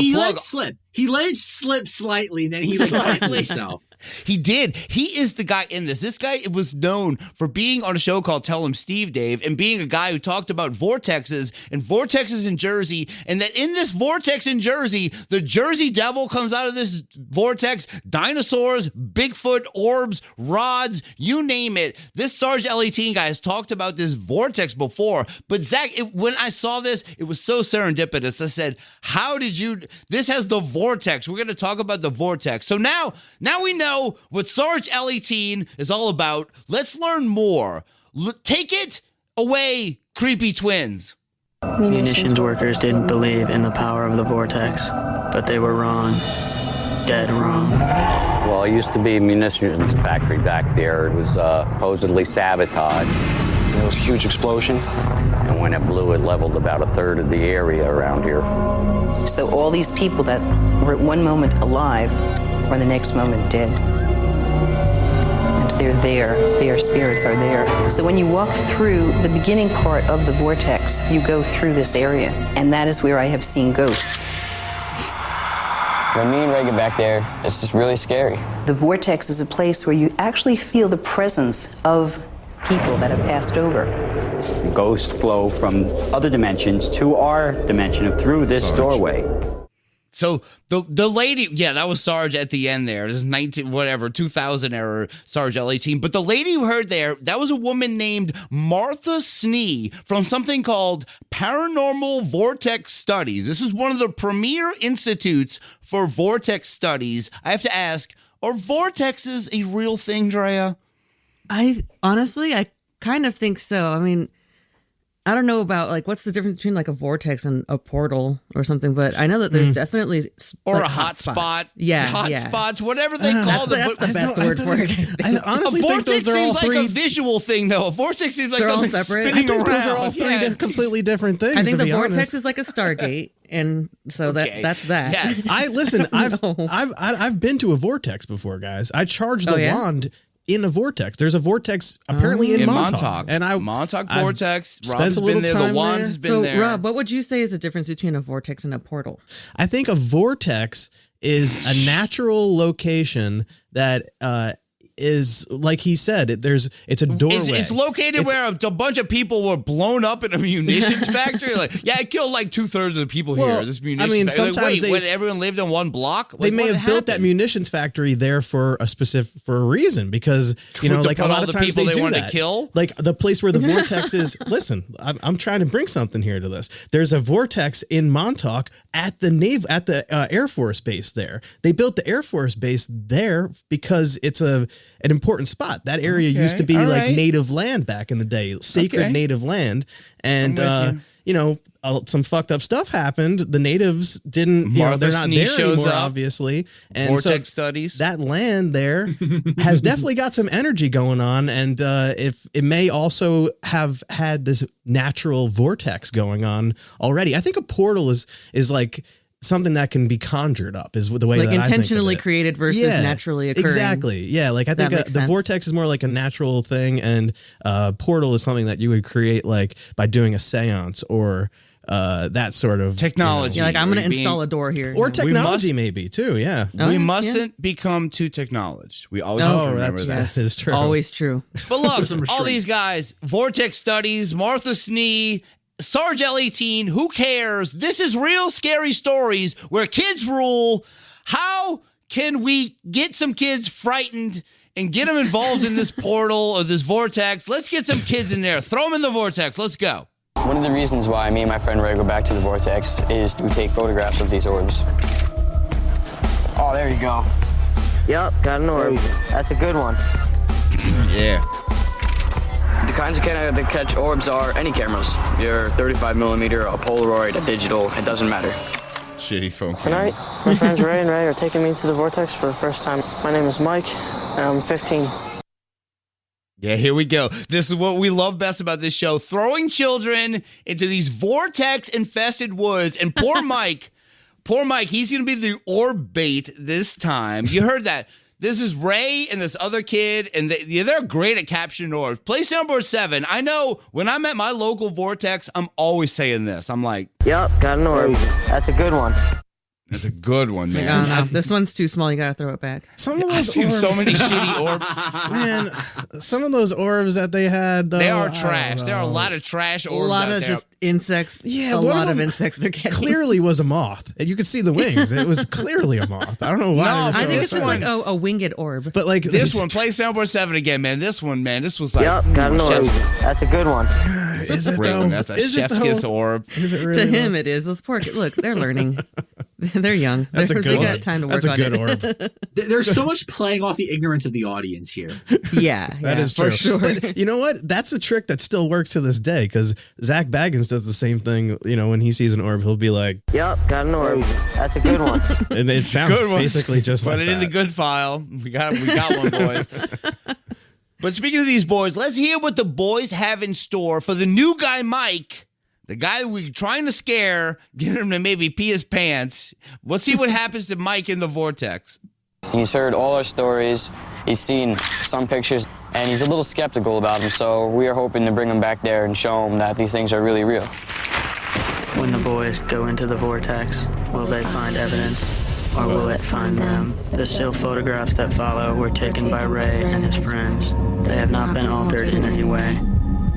He let it slip slightly, then he let himself. He did. He is the guy in this. This guy was known for being on a show called Tell 'Em Steve, Dave, and being a guy who talked about vortexes and vortexes in Jersey, and that in this vortex in Jersey, the Jersey Devil comes out of this vortex, dinosaurs, Bigfoot, orbs, rods, you name it. This Sarge L18 guy has talked about this vortex before, but Zach, when I saw this, it was so serendipitous. I said, how did you, this has the vortex. We're going to talk about the vortex. So now we know what Sarge L18 is all about. Let's learn more. Take it away, creepy twins. Munitions workers didn't believe in the power of the vortex, but they were wrong. Dead wrong. Well, it used to be a munitions factory back there. It was supposedly sabotaged. There was a huge explosion. And when it blew, it leveled about a third of the area around here. So all these people that were at one moment alive or the next moment dead. And they're there. Their spirits are there. So when you walk through the beginning part of the vortex, you go through this area. And that is where I have seen ghosts. When me and Ray get back there, it's just really scary. The vortex is a place where you actually feel the presence of people that have passed over. Ghosts flow from other dimensions to our dimension through this doorway. So the lady, yeah, that was Sarge at the end there. This is 2000 era Sarge L18. But the lady you heard there, that was a woman named Martha Snee from something called Paranormal Vortex Studies. This is one of the premier institutes for vortex studies. I have to ask, are vortexes a real thing, Drea? I kind of think so. I mean, I don't know about like what's the difference between like a vortex and a portal or something, but I know that there's definitely or like a hot spot. Yeah, hot spots, whatever they call them. That's the best word for it. I honestly think those are all seems like a visual thing, though. A vortex seems like They're all something separate. spinning I think around. those are all three completely different things. I think to the be vortex honest. is like a Stargate, and so that's that. Yes. I've been to a vortex before, guys. I charged the wand in a vortex. There's a vortex apparently in Montauk. And Montauk vortex. Spent Rob's a little been there. time The wand there. has been So, there. Rob, what would you say is the difference between a vortex and a portal? I think a vortex is a natural location that is, like he said, it's a doorway. It's located where a bunch of people were blown up in a munitions factory. Like, yeah, it killed like 2/3 of the people here. This munitions factory. Sometimes like, wait, everyone lived in one block? Like, they may have built that munitions factory there for a reason, because like a lot of times people they do want that. to kill. Like the place where the vortex is. Listen, I'm trying to bring something here to this. There's a vortex in Montauk at the Air Force base there. They built the Air Force base there because it's an important spot. That area used to be native land back in the day, sacred native land. And, some fucked up stuff happened. The natives didn't, they're not there anymore, obviously. And vortex studies. That land there has definitely got some energy going on. And if it may also have had this natural vortex going on already. I think a portal is like something that can be conjured up, is the way like that intentionally I think of it. created versus naturally occurring. Exactly. Yeah. Like I think the vortex is more like a natural thing, and portal is something that you would create like by doing a seance or that sort of technology. Yeah, like I'm going to install a door here. Or technology maybe too. Yeah. We mustn't become too technologed. We always have to remember that. That is true. Always true. But look, all these guys, vortex studies, Martha Snee, Sarge L18, who cares? This is real scary stories where kids rule. How can we get some kids frightened and get them involved in this portal or this vortex? Let's get some kids in there. Throw them in the vortex. Let's go. One of the reasons why me and my friend Ray go back to the vortex is to take photographs of these orbs. Oh, there you go. Yep, got an orb. That's a good one. Yeah. kinds of cameras that catch orbs are any cameras. Your 35 millimeter, a Polaroid, a digital, it doesn't matter. Shitty phone. Tonight, my friends Ray and Ray are taking me to the Vortex for the first time. My name is Mike, and I'm 15. Yeah, here we go. This is what we love best about this show. Throwing children into these vortex-infested woods. And poor Mike, he's going to be the orb bait this time. You heard that. This is Ray and this other kid, and they're great at capturing orbs. Place number 7. I know when I'm at my local Vortex, I'm always saying this. I'm like, Yep, got an orb. That's a good one. That's a good one, man. I don't know. This one's too small. You got to throw it back. Some of those I've seen orbs, so many shitty orbs. Man, some of those orbs that they had, though, They are trash. There are a lot of trash orbs A lot out of there. just insects. Yeah, a one lot of of them insects they're getting. clearly was a moth, and you could see the wings. It was clearly a moth. I don't know why. No, they were so I think it's just excited. like a winged orb. But like This one, play number 7 again, man. This one, man. This was like, Yep, got an orb. That's a good one. Is it great though? one. That's a Is it chef's though? kiss orb. Is it really To him, though? it is. Those poor kids. Look, they're learning. They're young. That's a They good got one. time to work That's a on good it. orb. There's so much playing off the ignorance of the audience here. Yeah, That is for true. sure. But you know what? That's a trick that still works to this day because Zach Baggins does the same thing. You know, when he sees an orb, he'll be like, Yep, got an orb. That's a good one. and it sounds Good one. basically just Put like it in the that. good file. We got one, boys. But speaking of these boys, let's hear what the boys have in store for the new guy, Mike. The guy we're trying to scare, get him to maybe pee his pants. Let's see what happens to Mike in the Vortex. He's heard all our stories, he's seen some pictures, and he's a little skeptical about them, so we are hoping to bring him back there and show him that these things are really real. When the boys go into the Vortex, will they find evidence, or will it find them? The still photographs that follow were taken by Ray and his friends. They have not been altered in any way.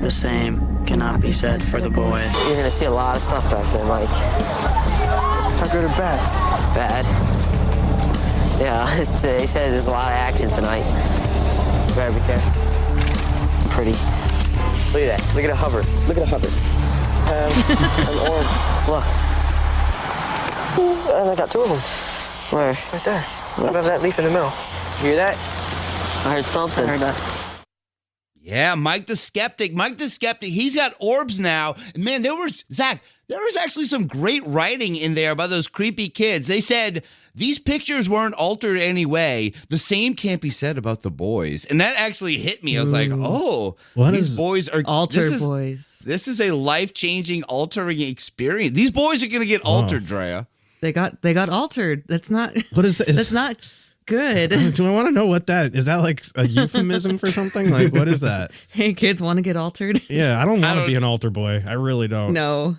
The same cannot be said for the boys. You're going to see a lot of stuff back there, Mike. How good or bad? Bad. Yeah, they said there's a lot of action tonight. Better be careful. Pretty. Look at that. Look at a hover. Look at a hover. An orb. Look. And I got 2 of them. Where? Right there. Look above that leaf in the middle. You hear that? I heard something. I heard that. Yeah, Mike the Skeptic. He's got orbs now. Man, there was actually some great writing in there by those creepy kids. They said these pictures weren't altered in any way. The same can't be said about the boys. And that actually hit me. I was like, oh, these boys are altered boys. This is a life-changing, altering experience. These boys are going to get altered, Drea. They got altered. That's not. What is that? That's not good. Do I want to know what that is? That like a euphemism for something? Like, what is that? Hey, kids want to get altered? Yeah, I don't want to be an altar boy. I really don't. No.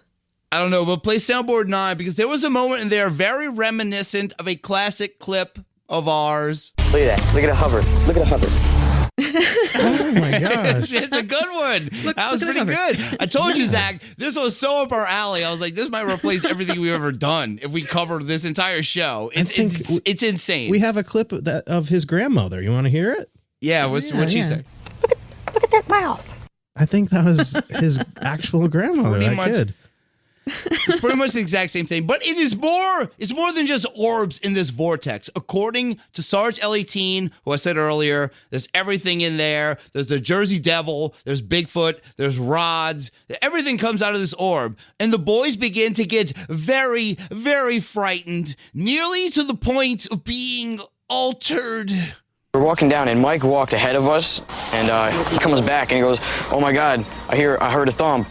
I don't know, but play soundboard 9 because there was a moment in there very reminiscent of a classic clip of ours. Look at that. Look at a hover. Look at a hover. Oh my gosh. It's a good one. That was pretty good. I told you, Zach, this was so up our alley. I was like, this might replace everything we've ever done if we covered this entire show. It's insane. We have a clip of his grandmother. You want to hear it? Yeah, what'd she say? Look at that mouth. I think that was his actual grandmother, Pretty that much. kid. It's pretty much the exact same thing, but it's more than just orbs in this vortex. According to Sarge L18, who I said earlier, there's everything in there. There's the Jersey Devil, there's Bigfoot, there's rods. Everything comes out of this orb, and the boys begin to get very, very frightened, nearly to the point of being altered. We're walking down, and Mike walked ahead of us, and he comes back, and he goes, "Oh my God, I heard a thump."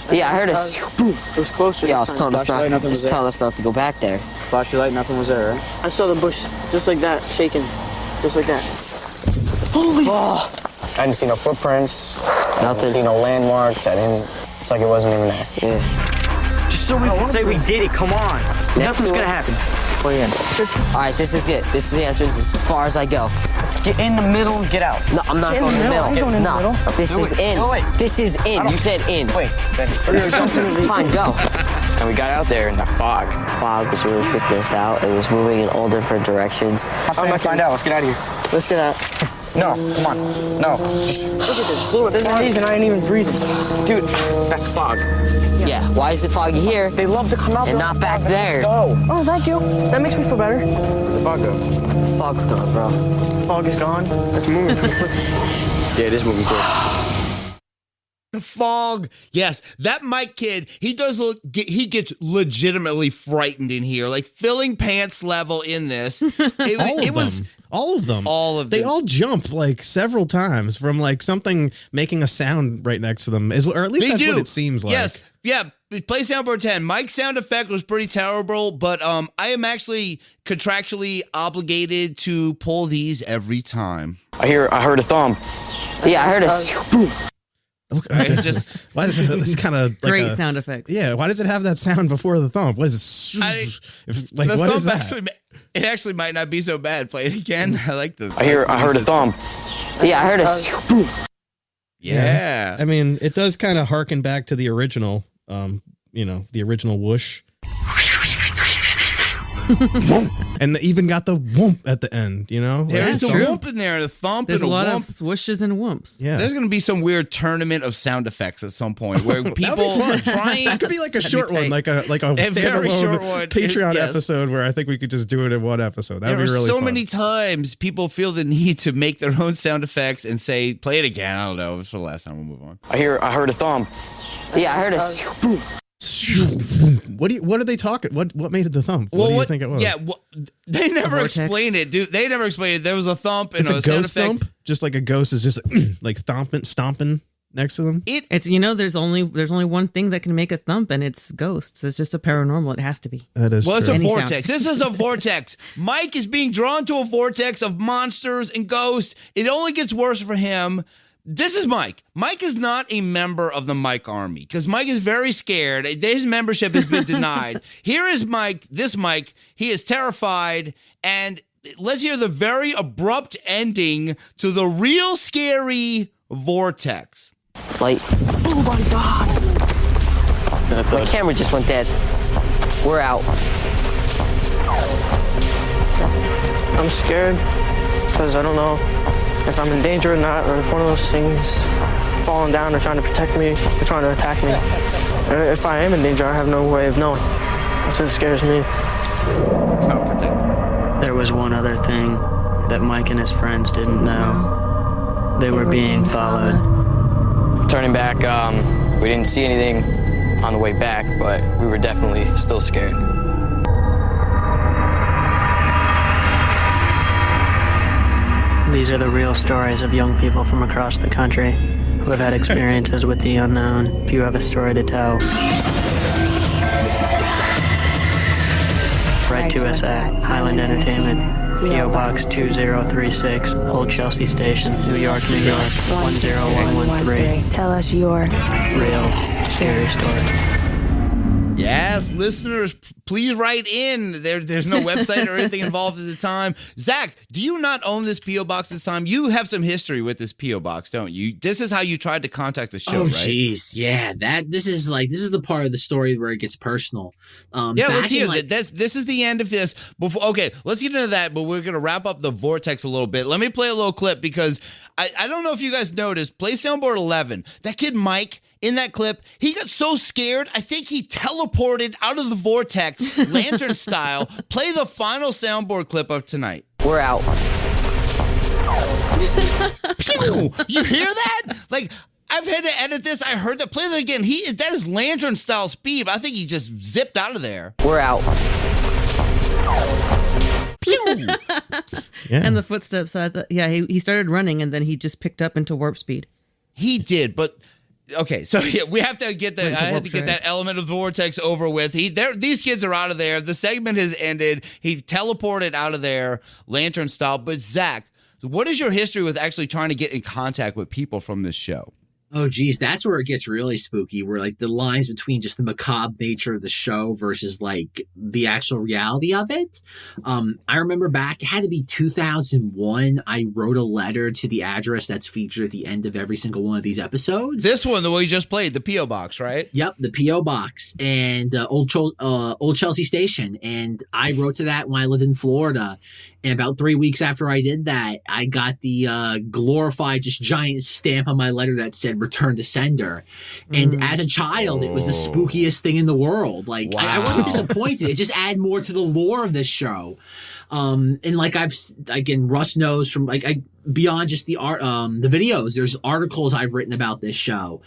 Yeah, I heard a boom. It was closer. Yeah, it's telling us not to go back there. Flash your light, nothing was there, right? I saw the bush just like that, shaking. Just like that. Holy! Oh. I didn't see no footprints. Nothing. I didn't see no landmarks. It's like it wasn't even there. Yeah. Just so we can say we did it, come on. Nothing's gonna happen. Alright, this is it. This is the entrance as far as I go. Get in the middle and get out. No, I'm not going in the middle. I'm going in the middle. This is in. This is in. You said in. Wait, fine, go. And we got out there in the fog. Fog was really freaking us out. It was moving in all different directions. I'm gonna find out. Let's get out of here. Let's get out. No, come on. No. Look at this. Look, there's my knees and I ain't even breathing. Dude, that's fog. Yeah, why is it foggy here? They love to come out and not back there. Go. Oh, thank you. That makes me feel better. Where'd the fog go? Fog's gone, bro. Fog is gone. It's moving. Yeah, it is moving quick. The fog. Yes, that Mike kid, he gets legitimately frightened in here, like filling pants level in this. All of them. They all jump like several times from like something making a sound right next to them, or at least that's what it seems like. Yes, yeah. Play soundboard 10. Mike's sound effect was pretty terrible, but I am actually contractually obligated to pull these every time. I heard a thump. Yeah, I heard a. Why does this kind of like great sound effects? Yeah, why does it have that sound before the thump? What is it? What is that? It actually might not be so bad. Play it again. I like the. I heard a thump. Yeah, I heard a. Yeah. I mean, it does kind of harken back to the original, the original whoosh. And they even got the whoomp at the end, There's a whoomp in there, and a thump, There's and a lot whoomp. of swooshes and whoops. Yeah. There's going to be some weird tournament of sound effects at some point where people are trying. That could be like a short one, like a standalone Patreon episode where I think we could just do it in one episode. That would be really fun. So many times people feel the need to make their own sound effects and say, play it again. I don't know. It's the last time. We'll move on. I heard a thump. Yeah, I heard a. What are they talking? What made it the thump? What do you think it was? Yeah, they never explained it, dude. They never explained it. There was a thump and it's a ghost sound thump, just like a ghost is just like stomping next to them. It's there's only one thing that can make a thump, and it's ghosts. It's just a paranormal. It has to be. That is Well, true. it's a vortex. This is a vortex. Mike is being drawn to a vortex of monsters and ghosts. It only gets worse for him. This is Mike. Mike is not a member of the Mike Army because Mike is very scared. His membership has been denied. Here is Mike. This Mike. He is terrified. And let's hear the very abrupt ending to the real scary vortex. Like, oh my God. My camera just went dead. We're out. I'm scared because I don't know if I'm in danger or not, or if one of those things falling down or trying to protect me or trying to attack me. If I am in danger, I have no way of knowing. That's what scares me. There was one other thing that Mike and his friends didn't know. They were being followed. Turning back, we didn't see anything on the way back, but we were definitely still scared. These are the real stories of young people from across the country who have had experiences with the unknown. If you have a story to tell, write to us at Highland Entertainment, P.O. Box 2036, Old Chelsea Station, New York, New York, 10113. Tell us your real scary story. Yes, listeners, please write in. There's no website or anything involved at the time. Zach, do you not own this P.O. box this time? You have some history with this P.O. box, don't you? This is how you tried to contact the show, right? Oh, jeez. Yeah, this is the part of the story where it gets personal. Let's hear that. This is the end of this. Okay, let's get into that, but we're going to wrap up the vortex a little bit. Let me play a little clip because I don't know if you guys noticed. Play soundboard 11. That kid, Mike, in that clip, he got so scared, I think he teleported out of the vortex, lantern style. Play the final soundboard clip of tonight. We're out. Pew! You hear that? Like, I've had to edit this. I heard that. Play that again. That is lantern style speed. I think he just zipped out of there. We're out. Pew! Yeah. And the footsteps. He started running, and then he just picked up into warp speed. He did, but... Okay, so we have to get I had to get that element of the vortex over with. These kids are out of there. The segment has ended. He teleported out of there, lantern style. But Zach, what is your history with actually trying to get in contact with people from this show? Oh, geez, that's where it gets really spooky, where like the lines between just the macabre nature of the show versus like the actual reality of it. I remember back, it had to be 2001. I wrote a letter to the address that's featured at the end of every single one of these episodes. This one, the one you just played, the P.O. box, right? Yep, the P.O. box and Old Chelsea Station. And I wrote to that when I lived in Florida. And about 3 weeks after I did that, I got the glorified, just giant stamp on my letter that said return to sender. And as a child, it was the spookiest thing in the world. Like, I wasn't disappointed. It just added more to the lore of this show. And like Russ knows from beyond just the art, the videos, there's articles I've written about this show,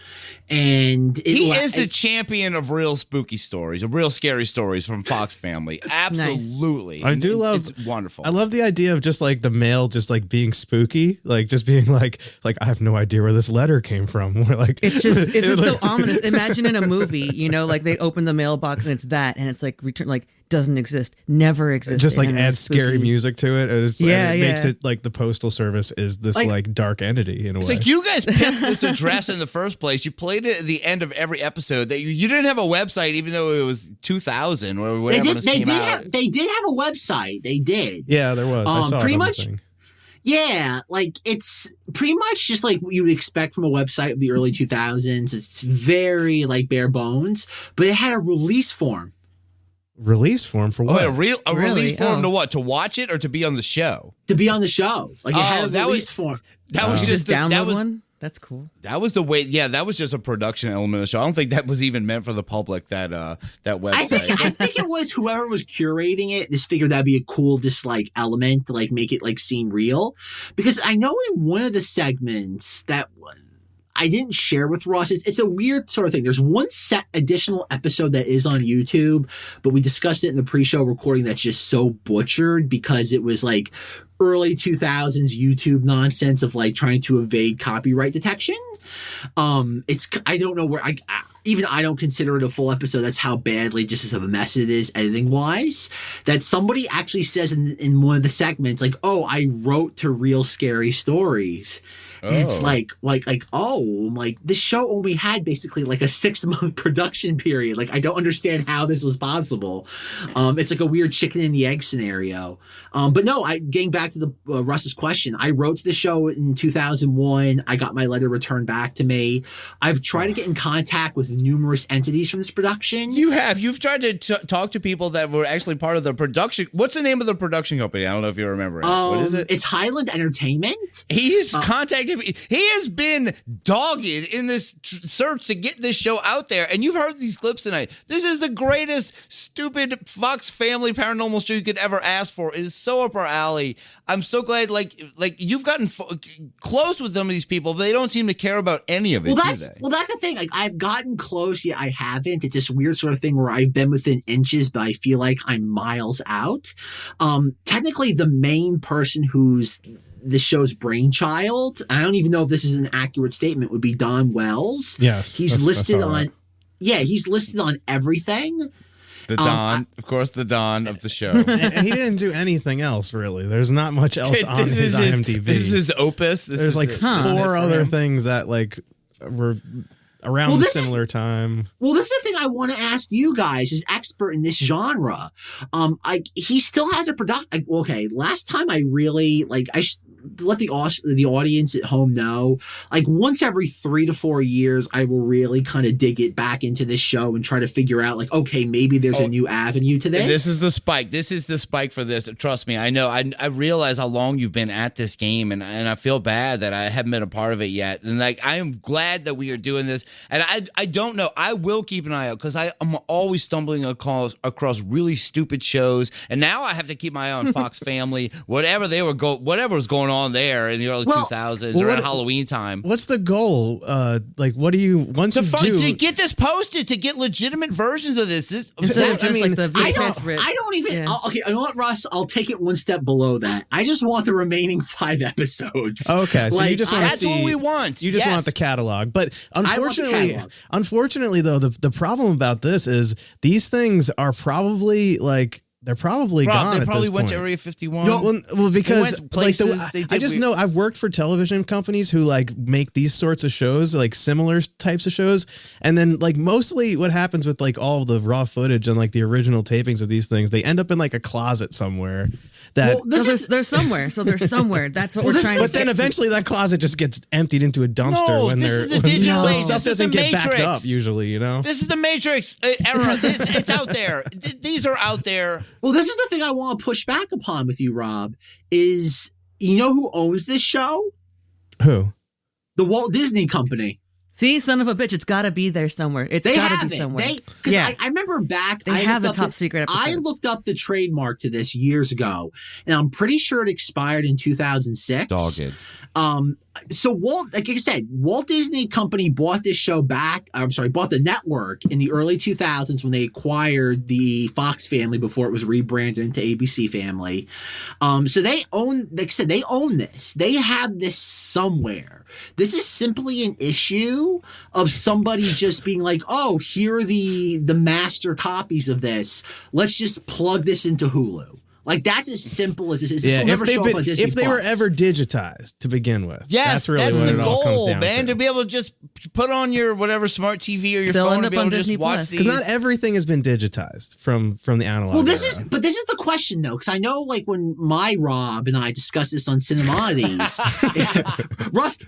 and he is the champion of real spooky stories, of real scary stories from Fox Family. Absolutely. I do love, it's wonderful. I love the idea of just like the mail, just like being spooky, like just being like I have no idea where this letter came from. We're like, it's so ominous. Imagine in a movie, like they open the mailbox and it's that, and it's like return, like doesn't exist, never existed. Just like adds scary music to it. It makes it like the Postal Service is this like dark entity in a way. It's like you guys picked this address in the first place. You played it at the end of every episode. That you didn't have a website, even though it was 2000 or whatever. They did have a website. They did. Yeah, there was. I saw pretty it on much. the thing. Yeah, like it's pretty much just like what you would expect from a website of the early 2000s. It's very like bare bones, but it had a release form. Release form for what? Release form to what? To watch it or to be on the show? To be on the show. Like it had a release form. That was just download one. That's cool. That was the way. Yeah, that was just a production element of the show. I don't think that was even meant for the public. That website. I think it was whoever was curating it just figured that'd be a cool element to like make it like seem real. Because I know in one of the segments that I didn't share with Ross. It's a weird sort of thing. There's one additional episode that is on YouTube, but we discussed it in the pre-show recording that's just so butchered because it was like early 2000s YouTube nonsense of like trying to evade copyright detection. I don't know where I don't consider it a full episode. That's how badly just as a mess it is editing wise. That somebody actually says in one of the segments, like, "Oh, I wrote to real scary stories." And it's like, this show only had basically like a 6-month production period. Like, I don't understand how this was possible. It's like a weird chicken and the egg scenario. But no, getting back to the Russ's question, I wrote to the show in 2001. I got my letter returned back to me. I've tried to get in contact with numerous entities from this production. You've tried to talk to people that were actually part of the production. What's the name of the production company? I don't know if you remember it. What is it? It's Highland Entertainment. He's contacted me. He has been dogged in this search to get this show out there. And you've heard these clips tonight. This is the greatest stupid Fox Family paranormal show you could ever ask for. It is so up our alley. I'm so glad like you've gotten close with some of these people, but they don't seem to care about any of it. That's the thing. Like, I've gotten close, yet I haven't. It's this weird sort of thing where I've been within inches, but I feel like I'm miles out. Technically, the main person who's this show's brainchild, I don't even know if this is an accurate statement, would be Don Wells. Yes, he's listed on. Yeah, he's listed on everything. The Don, of course, the Don of the show. And he didn't do anything else, really. There's not much else on his IMDb. This is his opus. There's like 4 other things that like were around a similar time. Well, this is the thing I want to ask you guys, as expert in this genre. He still has a production. Okay, last time I really let the audience at home know, like once every 3 to 4 years, I will really kind of dig it back into this show and try to figure out like, okay, maybe there's a new avenue to this. This is the spike. This is the spike for this. Trust me. I know. I realize how long you've been at this game, and I feel bad that I haven't been a part of it yet. And like, I am glad that we are doing this. And I don't know. I will keep an eye out because I'm always stumbling across really stupid shows. And now I have to keep my eye on Fox Family, whatever was going on there in the early 2000s around Halloween time. What's the goal? What do you to get this posted, to get legitimate versions of this? I don't even. Yeah. Okay, you know what, Russ? I'll take it one step below that. I just want the remaining 5 episodes. Okay, so you just want to see. That's what we want. You just want the catalog, but unfortunately, though, the problem about this is these things are probably like. They're probably gone. They probably went to Area 51. Well, because I just know I've worked for television companies who like make these sorts of shows, like similar types of shows, and then like mostly what happens with like all the raw footage and like the original tapings of these things, they end up in like a closet somewhere. They're somewhere. So they're somewhere. That's what we're trying to. But then eventually that closet just gets emptied into a dumpster when stuff doesn't get backed up. Usually, this is the Matrix era. It's out there. These are out there. Well, this is the thing I want to push back upon with you, Rob. Is you know who owns this show? Who? The Walt Disney Company. See, son of a bitch, it's got to be there somewhere. It's got to be somewhere. I remember back. They have the top secret episodes. I looked up the trademark to this years ago, and I'm pretty sure it expired in 2006. Dogged. So like I said, Walt Disney Company bought this show back. Bought the network in the early 2000s when they acquired the Fox Family before it was rebranded into ABC Family. So they own, like I said, they own this. They have this somewhere. This is simply an issue of somebody just being like, oh, here are the master copies of this. Let's just plug this into Hulu. Like, that's as simple as this is. Yeah, if they were ever digitized to begin with. Yes, that's really what it all comes down man, to be able to just put on your whatever smart TV or your They'll phone end and be up able on to Disney just watch Plus. these. Because not everything has been digitized from the analog. Well, era. this is the question though, because I know like when my Rob and I discuss this on Cinemoddities,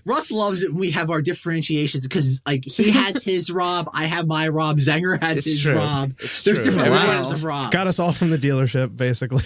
Russ loves it when we have our differentiations because like he has his Rob, I have my Rob, Zenger has his true. Rob. It's There's true. different Wow. versions of Rob. Got us all from the dealership, basically.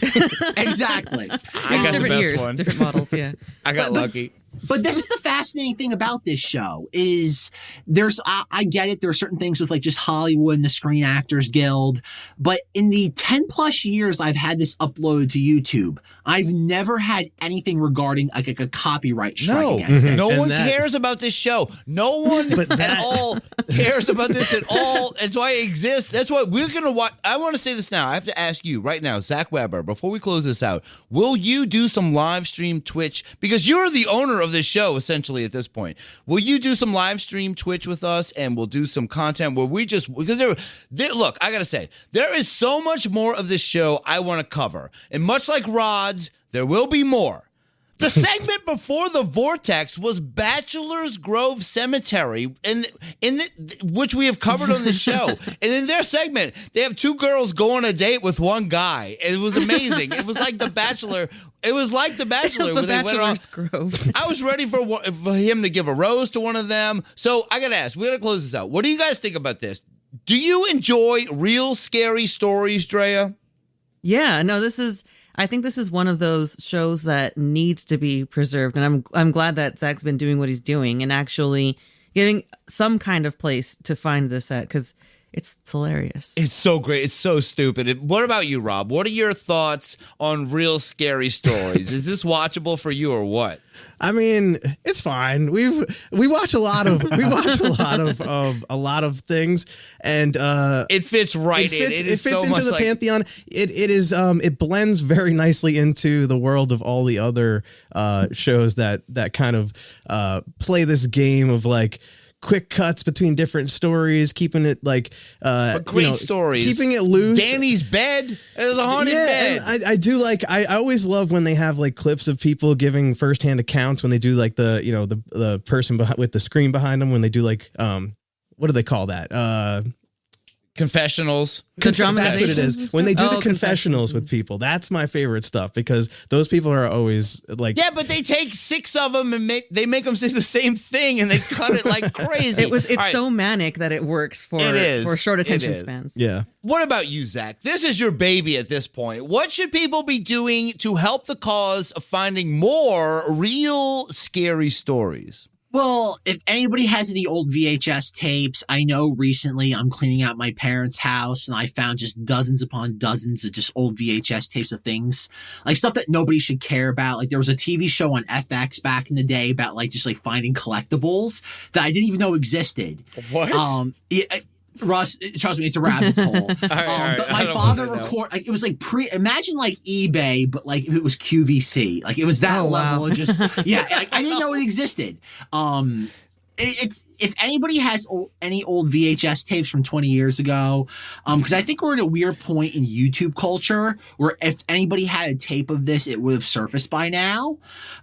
Exactly. I got the different best years, one. different models. Yeah. I got lucky. But this is the fascinating thing about this show is I get it. There are certain things with like just Hollywood and the Screen Actors Guild, but in the 10 plus years I've had this uploaded to YouTube, I've never had anything regarding like a copyright strike against it. No one cares about this show. No one at all cares about this at all. That's why it exists. That's why we're going to watch. I want to say this now. I have to ask you right now, Zack Weber, before we close this out, will you do some live stream Twitch? Because you're the owner of this show, essentially, at this point. Will you do some live stream Twitch with us and we'll do some content where we just, because look, I got to say, there is so much more of this show I want to cover. And much like Rod's, there will be more. The segment before the Vortex was Bachelor's Grove Cemetery, which we have covered on the show. And in their segment, they have two girls go on a date with one guy. It was amazing. It was like The Bachelor. It was like The Bachelor. The where they went on. Bachelor's Grove. I was ready for him to give a rose to one of them. So I got to ask, we got to close this out. What do you guys think about this? Do you enjoy real scary stories, Drea? Yeah, no, I think this is one of those shows that needs to be preserved, and I'm glad that Zach's been doing what he's doing and actually giving some kind of place to find this at, because it's hilarious. It's so great. It's so stupid. What about you, Rob? What are your thoughts on real scary stories? Is this watchable for you or what? I mean, it's fine. We watch a lot of a lot of things, and it fits right in. It fits so into the pantheon. It blends very nicely into the world of all the other shows that kind of play this game of like quick cuts between different stories, keeping it like great stories, keeping it loose. Danny's bed. It was a haunted bed. And I do like. I always love when they have like clips of people giving firsthand accounts when they do like the person with the screen behind them when they do like what do they call that? Confessionals. That's what it is. When they do the confessionals with people, that's my favorite stuff because those people are always like. Yeah, but they take 6 of them and they make them say the same thing and they cut it like crazy. It's so manic that it works for short attention spans. Yeah. What about you, Zach? This is your baby at this point. What should people be doing to help the cause of finding more real scary stories? Well, if anybody has any old VHS tapes, I know recently I'm cleaning out my parents' house and I found just dozens upon dozens of just old VHS tapes of things, like stuff that nobody should care about. Like there was a TV show on FX back in the day about like just like finding collectibles that I didn't even know existed. What? Russ, trust me, it's a rabbit's hole. All right, but my father it was like imagine like eBay, but like if it was QVC, like it was that level of just, yeah, like, I didn't know it existed. It's if anybody has any old VHS tapes from 20 years ago, because I think we're at a weird point in YouTube culture where if anybody had a tape of this, it would have surfaced by now.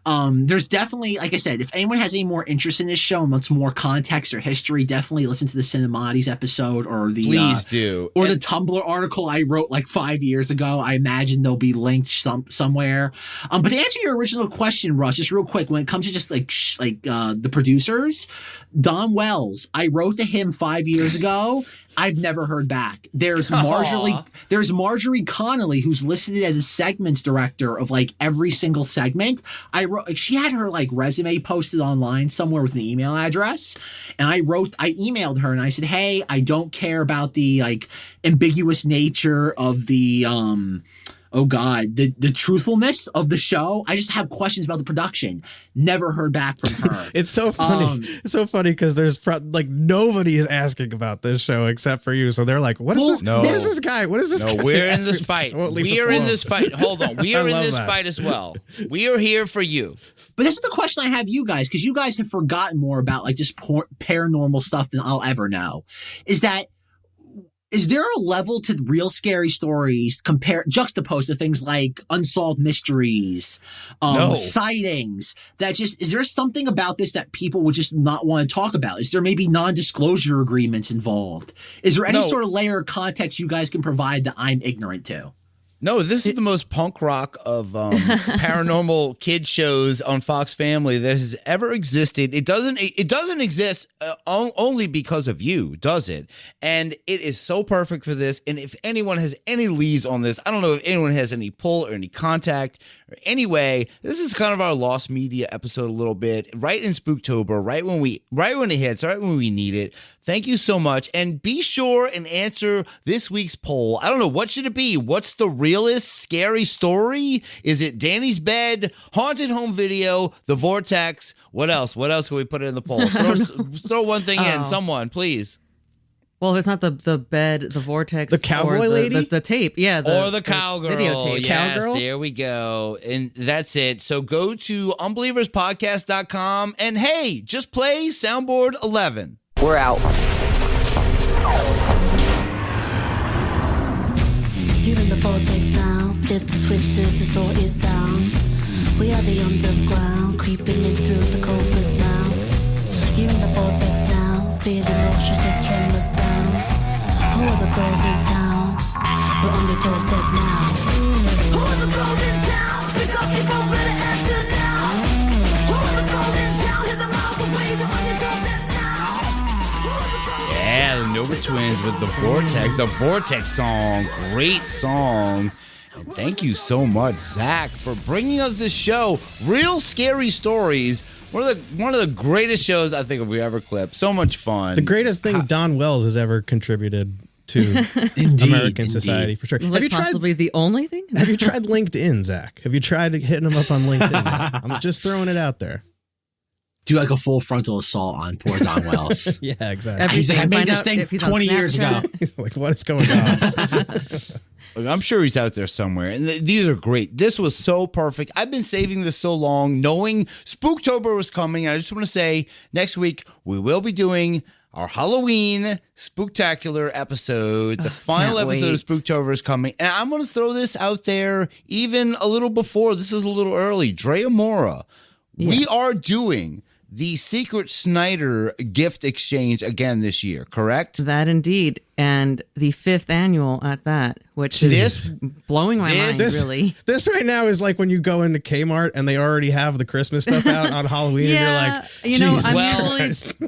There's definitely, like I said, if anyone has any more interest in this show and wants more context or history, definitely listen to the Cinemoddities episode or the Please do. Or the Tumblr article I wrote like 5 years ago. I imagine they'll be linked somewhere. But to answer your original question, Russ, just real quick, when it comes to just like the producers. Don Wells, I wrote to him 5 years ago. I've never heard back. There's Marjorie Connolly, who's listed as a segments director of like every single segment. She had her like resume posted online somewhere with an email address. And I emailed her and I said, hey, I don't care about the like ambiguous nature of the, the truthfulness of the show. I just have questions about the production. Never heard back from her. It's so funny. It's so funny because there's nobody is asking about this show except for you. So they're like, what is this? No. What is this guy? What is this guy? No, we're in this fight. We are in this fight. Hold on. We are in this fight as well. We are here for you. But this is the question I have you guys, because you guys have forgotten more about like just paranormal stuff than I'll ever know. Is there a level to real scary stories juxtaposed to things like unsolved mysteries, sightings, is there something about this that people would just not want to talk about? Is there maybe non-disclosure agreements involved? Is there any sort of layer of context you guys can provide that I'm ignorant to? No, this is the most punk rock of paranormal kid shows on Fox Family that has ever existed. It doesn't exist only because of you, does it? And it is so perfect for this. And if anyone has any leads on this, I don't know if anyone has any pull or any contact. Or anyway, this is kind of our lost media episode a little bit, right in Spook-tober, right when it hits, right when we need it. Thank you so much. And be sure and answer this week's poll. I don't know, what should it be? What's the realest scary story? Is it Danny's bed, haunted home video, the vortex? What else? What else can we put in the poll? Throw one thing in, someone, please. Well, it's not the bed, the vortex, the cowboy lady, the tape, or the cowgirl, videotape. Yes, cowgirl. There we go, and that's it. So go to unbelieverspodcast.com and hey, just play Soundboard 11. We're out. You're in the vortex now. Flip the switch to the store is sound. We are the underground, creeping in through the cobra's mouth. You're in the vortex now. Feeling nauseous as tremors bounce. Who are the girls in town? We're on your doorstep now. Who are the girls in town? Pick up your phone, better answer now. Who are the girls in town? Hit the miles away, we're on your doorstep now. Who are the girls Yeah, the Nova Twins with the Vortex song. Great song. And thank you so much, Zach, for bringing us this show. Real scary stories. One of the greatest shows I think we ever clipped. So much fun. The greatest thing Don Wells has ever contributed to American society, for sure. Have you possibly the only thing? Have you tried LinkedIn, Zach? Have you tried hitting him up on LinkedIn? I'm just throwing it out there. Do like a full frontal assault on poor Don Wells. Yeah, exactly. He's like, I made this thing 20 years ago. He's like, what is going on? I'm sure he's out there somewhere. And these are great. This was so perfect. I've been saving this so long, knowing Spook-tober was coming. I just want to say, next week, we will be doing our Halloween Spooktacular episode. The final episode of Spook-tober is coming. And I'm going to throw this out there even a little before. This is a little early. Drea Mora. Yeah. We are doing the Secret Snyder gift exchange again this year, correct? That indeed. And the 5th annual at that, which is blowing my mind, really. This right now is like when you go into Kmart and they already have the Christmas stuff out on Halloween and you're like,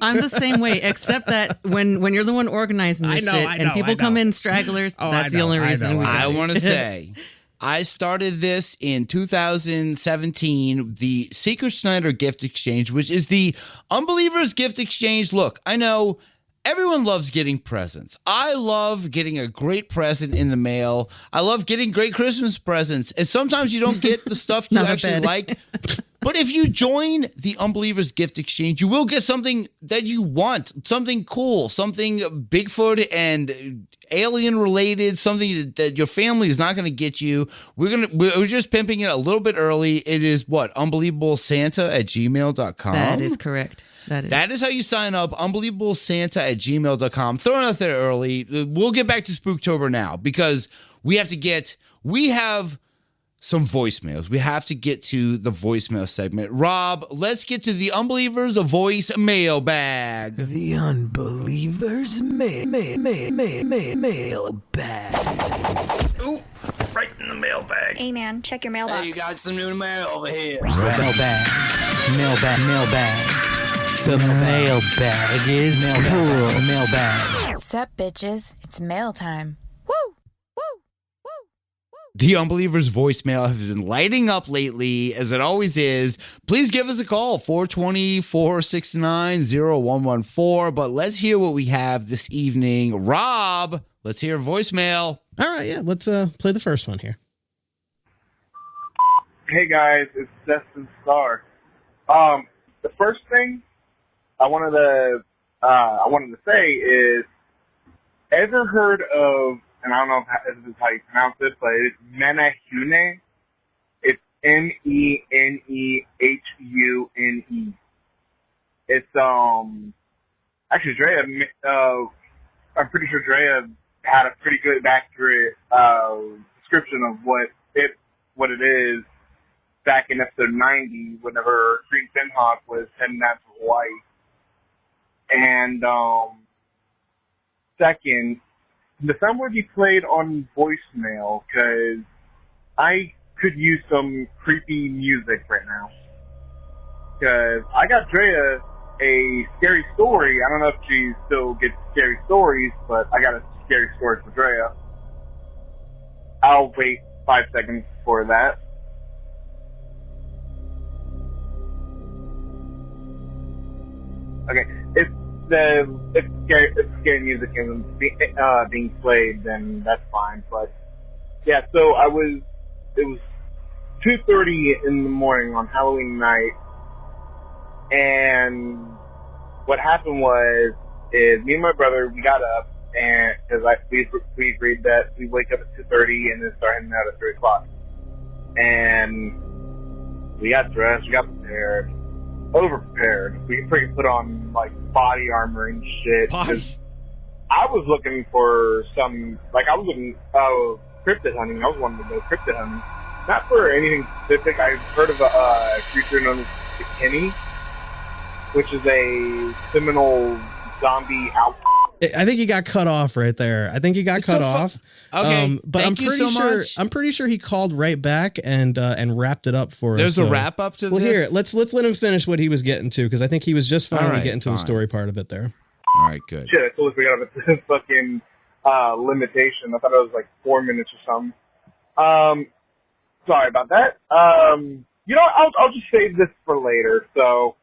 I'm the same way, except that when you're the one organizing this and people come in stragglers, that's the only reason. I want to say, I started this in 2017, the Secret Snyder gift exchange, which is the Unbelievers gift exchange. Look, I know everyone loves getting presents. I love getting a great present in the mail. I love getting great Christmas presents. And sometimes you don't get the stuff you actually like. But if you join the Unbelievers gift exchange, you will get something that you want, something cool, something Bigfoot and alien related, something that your family is not going to get you. We're just pimping it a little bit early. It is what? unbelievablesanta@gmail.com. That is correct. That is how you sign up, unbelievablesanta@gmail.com. Throwing out there early. We'll get back to Spook-tober now because we have some voicemails. We have to get to the voicemail segment. Rob, let's get to the Unbelievers voice mailbag. The Unbelievers mailbag. Ooh, right in the mailbag. Hey man, check your mailbox. Hey, you got some new mail over here. Mailbag. The mailbag is cool. Mailbag. Sup, bitches? It's mail time. The Unbelievers voicemail has been lighting up lately, as it always is. Please give us a call, 420-469-0114. But let's hear what we have this evening. Rob, let's hear voicemail. All right, yeah, let's play the first one here. Hey guys, it's Destin Starr. The first thing I wanted to say is, ever heard of, and I don't know if this is how you pronounce it, but it's Menehune. It's Menehune. It's actually Drea. I'm pretty sure Drea had a pretty good accurate description of what it is back in episode 90, whenever Green Finhawk was heading out to Hawaii. And second, the sound would be played on voicemail, because I could use some creepy music right now. Because I got Drea a scary story. I don't know if she still gets scary stories, but I got a scary story for Drea. I'll wait 5 seconds for that. Okay, if scary music isn't being played, then that's fine. But yeah, so it was 2:30 in the morning on Halloween night, and what happened is me and my brother, we got up, and because we agreed that we wake up at 2:30 and then start heading out at 3 o'clock, and we got dressed, we got prepared. Over-prepared. We freaking put on, like, body armor and shit. I was looking for some, like, I was looking, cryptid hunting. I was wanting to go cryptid hunting. Not for anything specific. I've heard of a creature known as the Kenny, which is a seminal zombie outfit. I think he got cut off right there. Off. Okay, but I'm pretty sure he called right back and wrapped it up for us. There's a wrap up to this. Well, here, let's let him finish what he was getting to, because I think he was just finally getting to the story part of it there. All right, good. Shit, I totally forgot about this fucking limitation. I thought it was like 4 minutes or something. Sorry about that. You know, I'll just save this for later. So,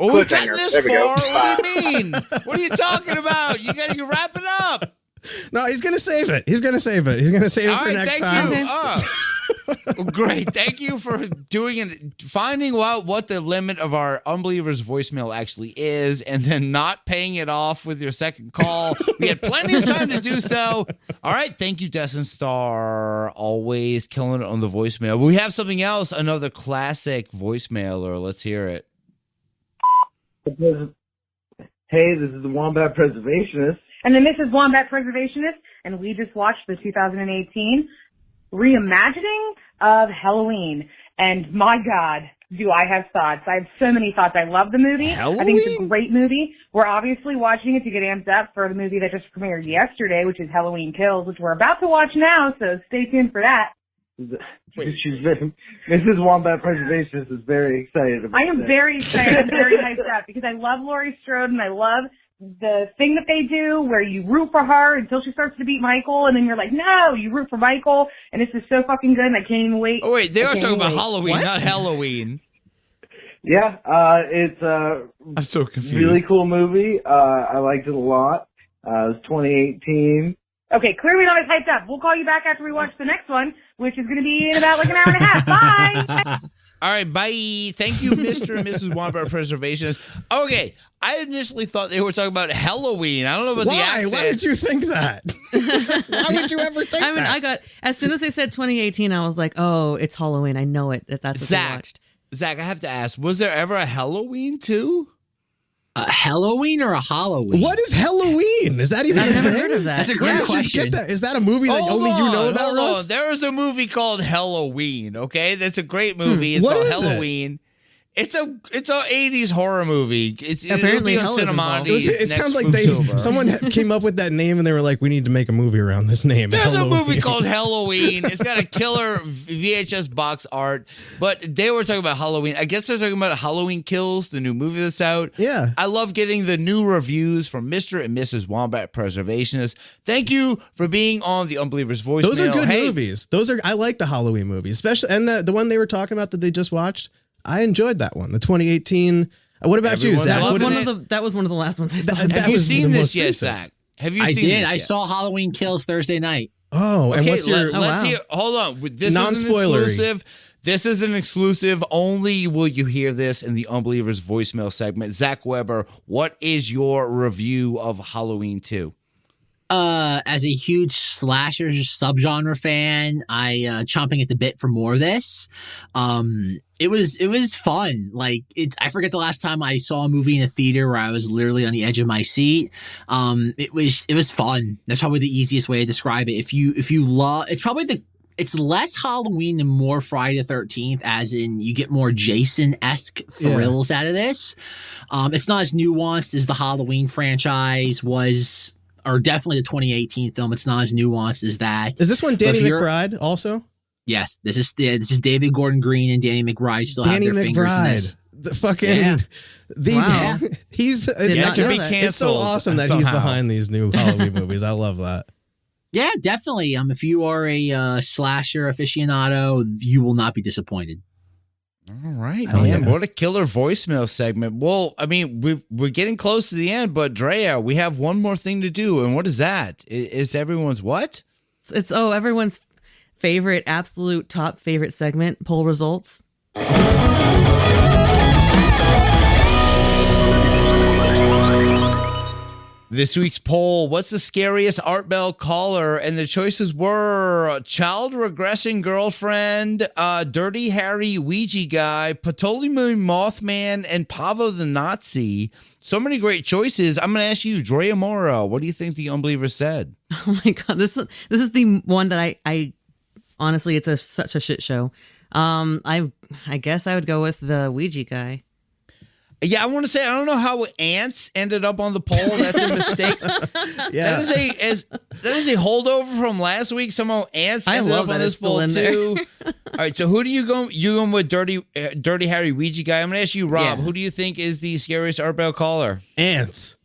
we've gotten this far. What do you mean? What are you talking about? You wrap it up. No, he's gonna save it. He's gonna save it for next time. Well, great. Thank you for doing it, finding out what the limit of our Unbelievers voicemail actually is, and then not paying it off with your second call. We had plenty of time to do so. All right. Thank you, Destin Starr. Always killing it on the voicemail. We have something else, another classic voicemailer. Let's hear it. Hey, this is the Wombat Preservationist. And then this is Wombat Preservationist, and we just watched the 2018 reimagining of Halloween. And my God, do I have thoughts. I have so many thoughts. I love the movie. Halloween? I think it's a great movie. We're obviously watching it to get amped up for the movie that just premiered yesterday, which is Halloween Kills, which we're about to watch now, so stay tuned for that. Mrs. Wombat Preservationist is very excited about I am that. very excited. I'm very hyped up because I love Laurie Strode and I love the thing that they do where you root for her until she starts to beat Michael, and then you're like, no, you root for Michael, and this is so fucking good, and I can't even wait. Oh, wait, they are talking about Halloween, not Halloween. Yeah, it's I'm so confused. Really cool movie. I liked it a lot. It was 2018. Okay, clearly not as hyped up. We'll call you back after we watch the next one, which is going to be in about like an hour and a half. Bye! All right, bye. Thank you, Mr. and Mrs. Wombat Preservationist. Okay, I initially thought they were talking about Halloween. I don't know about the accent. Why did you think that? Why would you ever think that? I got, as soon as they said 2018, I was like, oh, it's Halloween. I know it. That's what they watched. Zach, I have to ask, was there ever a Halloween too? A Halloween or a Halloween? What is Halloween? Is that even I've never heard of that. That's a great question. Get that. Is that a movie that only you know about, Russ? There is a movie called Halloween, okay? That's a great movie. It's What called is it? Halloween. It's a 80s horror movie. Apparently it'll be on hell is Cinemoddities. It next sounds like Spook-tober. someone came up with that name and they were like, we need to make a movie around this name. There's Halloween. a movie called Halloween. It's got a killer VHS box art, but they were talking about Halloween. I guess they're talking about Halloween Kills, the new movie that's out. Yeah. I love getting the new reviews from Mr. and Mrs. Wombat Preservationists. Thank you for being on the Unbelievers voicemail. Those are good movies. I like the Halloween movies, especially, and the one they were talking about that they just watched. I enjoyed that one, the 2018. What about you, Zach? That was one of the last ones I saw. Have you seen this yet, Zach? Have you I seen did. this I yet? saw Halloween Kills Thursday night. Oh, and what's your... Let's hear. Hold on. This Non-spoilery. is an exclusive. This is an exclusive. Only will you hear this in the Unbelievers voicemail segment. Zack Weber, what is your review of Halloween 2? As a huge slasher subgenre fan, I chomping at the bit for more of this. It was fun. Like I forget the last time I saw a movie in a theater where I was literally on the edge of my seat. It was fun. That's probably the easiest way to describe it. If you love, it's less Halloween and more Friday the 13th, as in you get more Jason-esque thrills out of this. It's not as nuanced as the Halloween franchise was. Or definitely the 2018 film. It's not as nuanced as that. Is this one Danny McBride also? Yes, this is David Gordon Green and Danny McBride still have their fingers in this. The fucking Wow. He's it's so awesome that he's behind these new Halloween movies. I love that. Yeah, definitely. If you are a slasher aficionado, you will not be disappointed. All right, man. What a killer voicemail segment. Well, I mean, we're getting close to the end, but Drea, we have one more thing to do. And what is that? It's everyone's what? It's everyone's favorite, absolute top favorite segment, poll results. This week's poll, what's the scariest Art Bell caller? And the choices were Child Regression Girlfriend, Dirty Harry Ouija Guy, Ptolemy Mothman, and Pavo the Nazi. So many great choices. I'm going to ask you, Drea Mora, what do you think the Unbelievers said? Oh my God, this is the one that I honestly, it's such a shit show. I guess I would go with the Ouija Guy. Yeah, I want to say, I don't know how ants ended up on the poll. That's a mistake. Yeah. That is a holdover from last week. Somehow ants I ended love up that on it's this poll still in too. All right, so who do you go? You going with Dirty Harry Ouija Guy? I'm going to ask you, Rob. Yeah. Who do you think is the scariest Art Bell caller? Ants.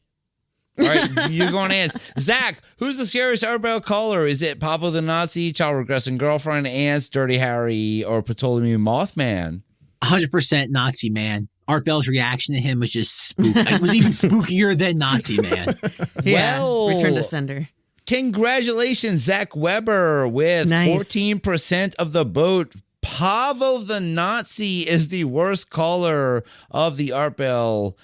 All right, you're going ants. Zach, who's the scariest Art Bell caller? Is it Papa the Nazi, Child Regressing Girlfriend, Ants, Dirty Harry, or Ptolemy Mothman? 100% Nazi Man. Art Bell's reaction to him was just spooky. It was even spookier than Nazi Man. Yeah, Well, return to sender. Congratulations, Zack Weber, with Nice. 14% of the vote. Pavo the Nazi is the worst caller of the Art Bell.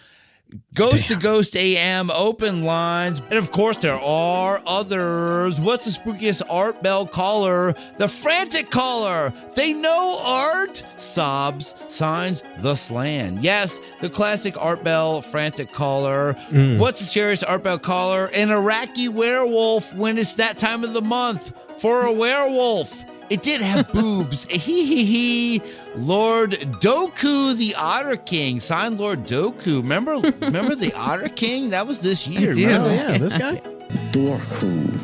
Ghost to Ghost AM, open lines. And of course, there are others. What's the spookiest Art Bell caller? The frantic caller. They know art. Sobs, signs, the slan. Yes, the classic Art Bell frantic caller. What's the scariest Art Bell caller? An Iraqi werewolf when it's that time of the month for a werewolf. It did have boobs. Hee. Lord Doku, the Otter King. Signed Lord Doku. Remember the Otter King? That was this year. I do. Remember? Oh, yeah, this guy? Dorku.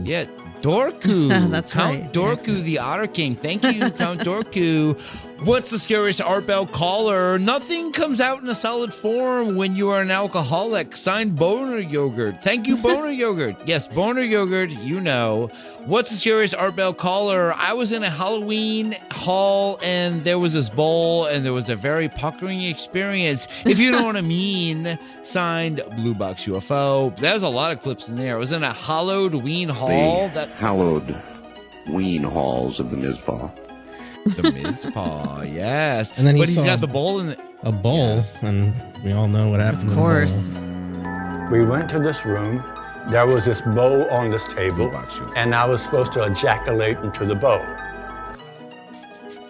Yeah, Dorku. That's Count right. Dorku, Excellent. the Otter King. Thank you, Count Dorku. What's the scariest Art Bell caller? Nothing comes out in a solid form when you are an alcoholic. Signed Boner Yogurt. Thank you, Boner Yogurt. Yes, Boner Yogurt, you know. What's the scariest Art Bell caller? I was in a Halloween hall and there was this bowl and there was a very puckering experience, if you know what I mean. Signed Blue Box UFO. There's a lot of clips in there. I was in a Halloween hall. Hallowed ween halls of the Mizpah. The Mizpah, yes. And then he's saw got the bowl in a bowl, and we all know what happened. Of course. We went to this room. There was this bowl on this table, and I was supposed to ejaculate into the bowl.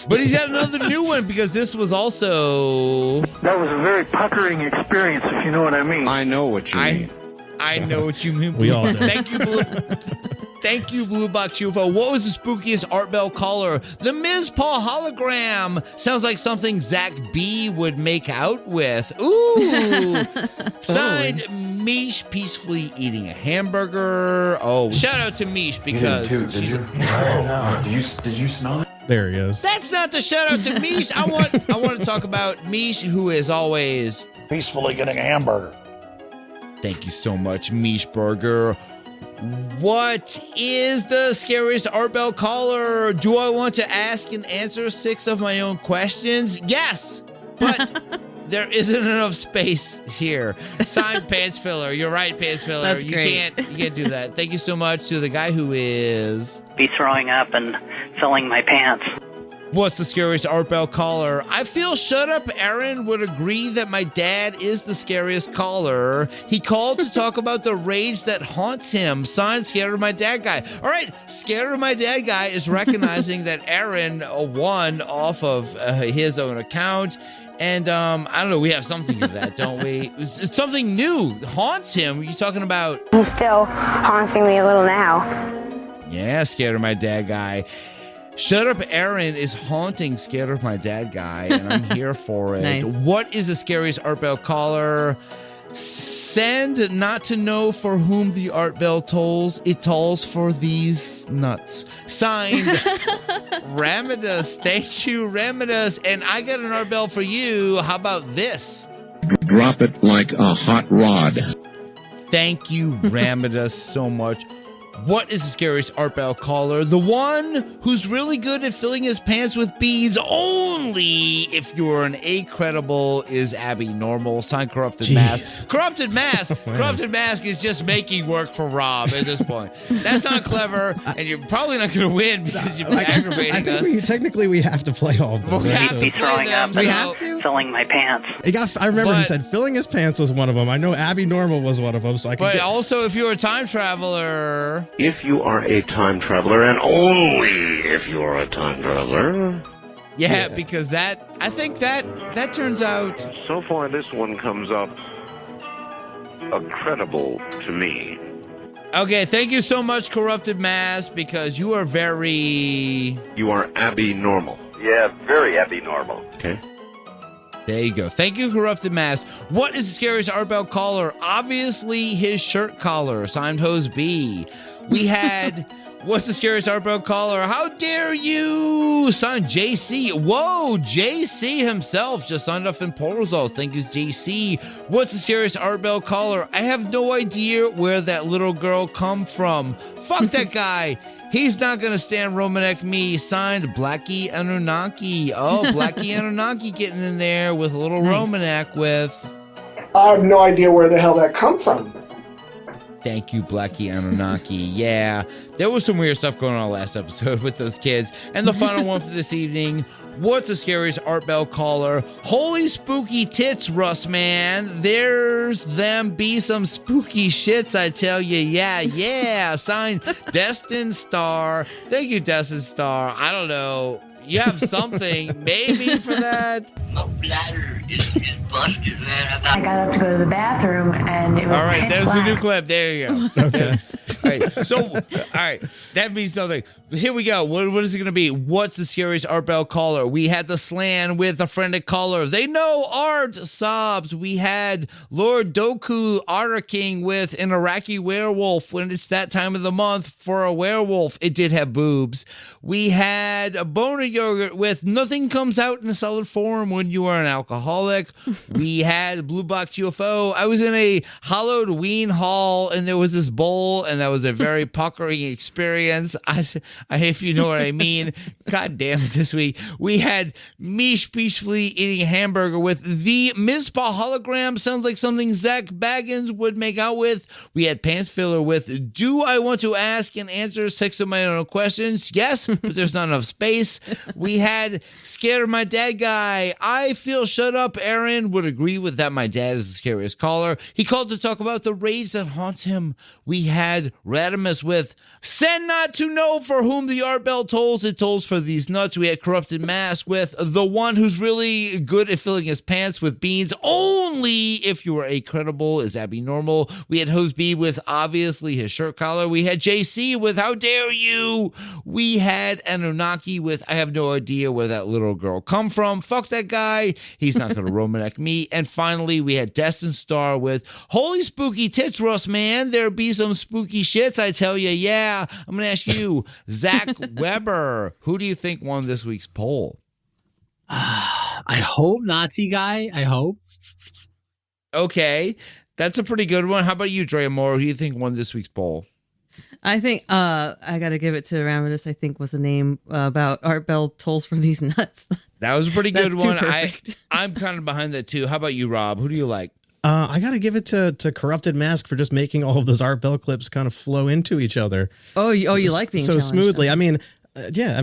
But he's got another new one because this was also... That was a very puckering experience, if you know what I mean. I know what you mean. I know what you mean. We all do. Thank you, Blue. Thank you, Blue Box UFO. What was the spookiest Art Bell caller? The Ms. Paul hologram. Sounds like something Zach B would make out with. Ooh. Signed, Mish peacefully eating a hamburger. Oh, shout out to Mish because you didn't too, did you? No. Did you smell it? There he is. That's not the shout out to Mish. I want to talk about Mish, who is always Peacefully getting a hamburger. Thank you so much, Mish Burger. What is the scariest Art Bell caller? Do I want to ask and answer 6 of my own questions? Yes, but there isn't enough space here. Signed, Pants Filler. You're right, Pants Filler. That's you great. can't do that. Thank you so much to the guy who is Be throwing up and filling my pants. What's the scariest Art Bell caller? I feel Shut Up Aaron would agree that my dad is the scariest caller. He called to talk about the rage that haunts him. Signed, Scared of My Dad Guy. All right, Scared of My Dad Guy is recognizing that Aaron won off of his own account. And I don't know, we have something to that, don't we? It's something new. Haunts him. You're talking about... He's still haunting me a little now. Yeah, Scared of My Dad Guy. Shut Up Aaron is haunting Scared of My Dad Guy, and I'm here for it. Nice. What is the scariest Art Bell caller? Send not to know for whom the Art Bell tolls. It tolls for these nuts. Signed, Ramidus. Thank you, Ramidus. And I got an Art Bell for you. How about this? Drop it like a hot rod. Thank you, Ramidus, so much. What is the scariest Art Bell caller? The one who's really good at filling his pants with beads only if you're an A-credible is Abby Normal. Signed, Corrupted Mask. Corrupted Mask. Corrupted Mask is just making work for Rob at this point. That's not clever, and you're probably not going to win because you're aggravating I think us. technically we have to play all of them. We have Be throwing up and filling my pants. I remember he said filling his pants was one of them. I know Abby Normal was one of them. So I can But also, if you're a time traveler... If you are a time traveler, and only if you're a time traveler. Yeah, because I think that turns out... So far, this one comes up credible to me. Okay, thank you so much, Corrupted Mask, because you are very... You are Abby Normal. Yeah, very Abby Normal. Okay. There you go. Thank you, Corrupted Mask. What is the scariest Art Bell caller? Obviously, his shirt collar. Signed, Hose B. We had... What's the scariest Art Bell caller? How dare you? Signed, JC. Whoa, JC himself just signed up in poll results. Thank you, JC. What's the scariest Art Bell caller? I have no idea where that little girl come from. Fuck that guy. He's not going to stand Romanek me. Signed, Blackie Anunnaki. Oh, Blackie Anunnaki getting in there with a little Romanek with... I have no idea where the hell that come from. Thank you, Blackie Anunnaki. Yeah, there was some weird stuff going on last episode with those kids. And the final one for this evening, what's the scariest Art Bell caller? Holy spooky tits, Russ, man. There's them be some spooky shits, I tell you. Yeah. Signed, Destined Star. Thank you, Destined Star. I don't know. You have something maybe for that? My bladder is busted, man. I got up to go to the bathroom, and it was all right, pitch there's black. the new clip. There you go. Okay. All right. So, all right. That means nothing. Here we go. What is it going to be? What's the scariest Art Bell caller? We had the Slan with a friended caller. They know art sobs. We had Lord Doku Otter King with an Iraqi werewolf when it's that time of the month for a werewolf. It did have boobs. We had a boner yogurt with nothing comes out in a solid form when you are an alcoholic. We had Blue Box UFO. I was in a Halloween hall and there was this bowl and that was a very puckering experience. If you know what I mean. God damn it, this week. We had Mish peacefully eating a hamburger with the Mizpah hologram. Sounds like something Zach Baggins would make out with. We had Pants Filler with Do I Want to Ask and Answer 6 of my own questions? Yes, but there's not enough space. We had Scared of My Dad guy. I feel shut up. Aaron would agree with that. My dad is the scariest caller. He called to talk about the rage that haunts him. We had Radimus with Send Not to Know For Whom the Art Bell Tolls. It tolls for these nuts. We had Corrupted Mask with the one who's really good at filling his pants with beans. Only if you are a credible is Abby Normal. We had Hose B with obviously his shirt collar. We had JC with How Dare You. We had Anunnaki with I have no idea where that little girl come from. Fuck that guy. He's not going to Romanek me. And finally, we had Destin Star with Holy Spooky Tits, Russ, man. There be some spooky shits, I tell you. Yeah. I'm going to ask you, Zack Weber, who do you think won this week's poll? I hope Nazi guy. I hope. Okay. That's a pretty good one. How about you, Drea Mora? Who do you think won this week's poll? I think I got to give it to Ramidus, I think was the name about Art Bell Tolls for These Nuts. That was a pretty good one. Perfect. I'm kind of behind that too. How about you, Rob? Who do you like? I got to give it to Corrupted Mask for just making all of those Art Bell clips kind of flow into each other. Oh, you like being so smoothly. I mean, he did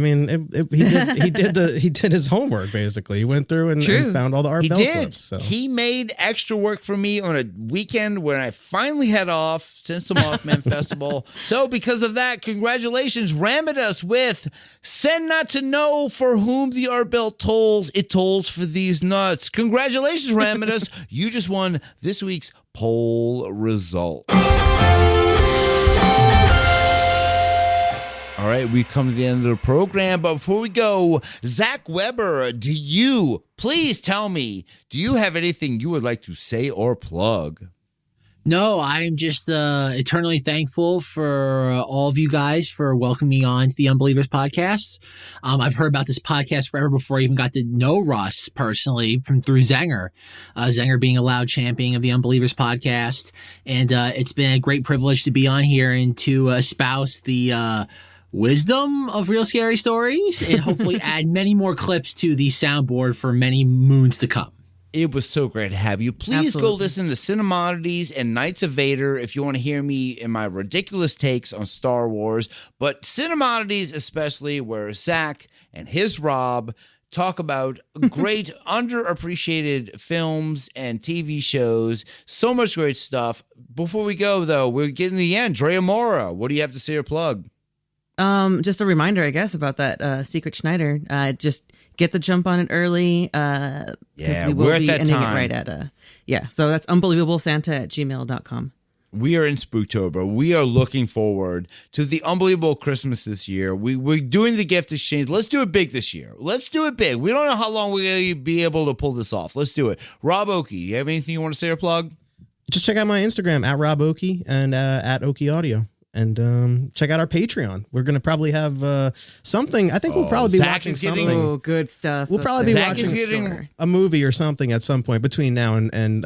his homework basically. He went through and found all the Art Bell clips. So. He made extra work for me on a weekend when I finally had off since the Mothman Festival. So because of that, congratulations, Ramidus with Send Not to Know For Whom the Art Bell Tolls. It tolls for these nuts. Congratulations, Ramidus. You just won this week's poll result. All right, we come to the end of the program, but before we go, Zack Weber, do you have anything you would like to say or plug? No, I'm just eternally thankful for all of you guys for welcoming me on to the Unbelievers podcast. I've heard about this podcast forever before I even got to know Russ personally through Zenger. Zenger being a loud champion of the Unbelievers podcast. And it's been a great privilege to be on here and to espouse the wisdom of real scary stories and hopefully add many more clips to the soundboard for many moons to come. It was so great to have you. Please go listen to Cinemoddities and Knights of Vader if you want to hear me in my ridiculous takes on Star Wars. But Cinemoddities especially, where Zach and his Rob talk about great underappreciated films and TV shows. So much great stuff. Before we go, though, we're getting to the end. Drea Mora, what do you have to say or plug? Just a reminder, I guess, about that Secret Schneider. Just get the jump on it early. Because we will be ending it right at so that's unbelievablesanta@gmail.com. We are in Spook-tober. We are looking forward to the unbelievable Christmas this year. We're doing the gift exchange. Let's do it big this year. Let's do it big. We don't know how long we're going to be able to pull this off. Let's do it. Rob Okey, you have anything you want to say or plug? Just check out my Instagram at Rob Okey and at Okey Audio. And check out our Patreon. We're going to probably have something. I think we'll probably be watching something. Oh, good stuff. We'll probably be watching a movie or something at some point between now and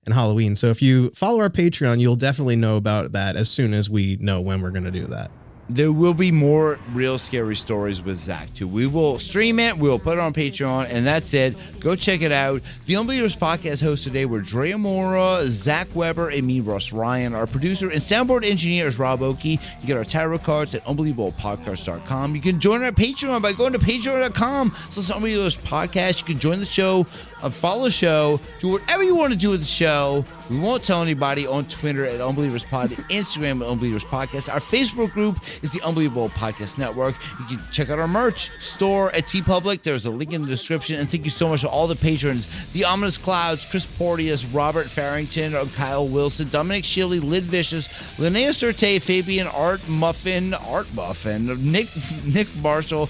Halloween. So if you follow our Patreon, you'll definitely know about that as soon as we know when we're going to do that. There will be more real scary stories with Zach, too. We will stream it. We'll put it on Patreon, and that's it. Go check it out. The Unbelievers podcast hosts today were Drea Mora, Zack Weber, and me, Rus Ryan. Our producer and soundboard engineer is Rob Okey. You get our tarot cards at unbelievablepodcast.com. You can join our Patreon by going to patreon.com. So it's Unbelievers podcast. You can join the show, follow the show, do whatever you want to do with the show. We won't tell anybody. On Twitter at Unbelievers Pod, Instagram at Unbelievers Podcast. Our Facebook group is the Unbelievable Podcast Network. You can check out our merch store at TeePublic. There's a link in the description. And thank you so much to all the patrons: The Ominous Clouds, Chris Porteous, Robert Farrington, Kyle Wilson, Dominic Shealy, Lid Vicious, Linnea Surte, Fabian Art Muffin, Nick Marshall,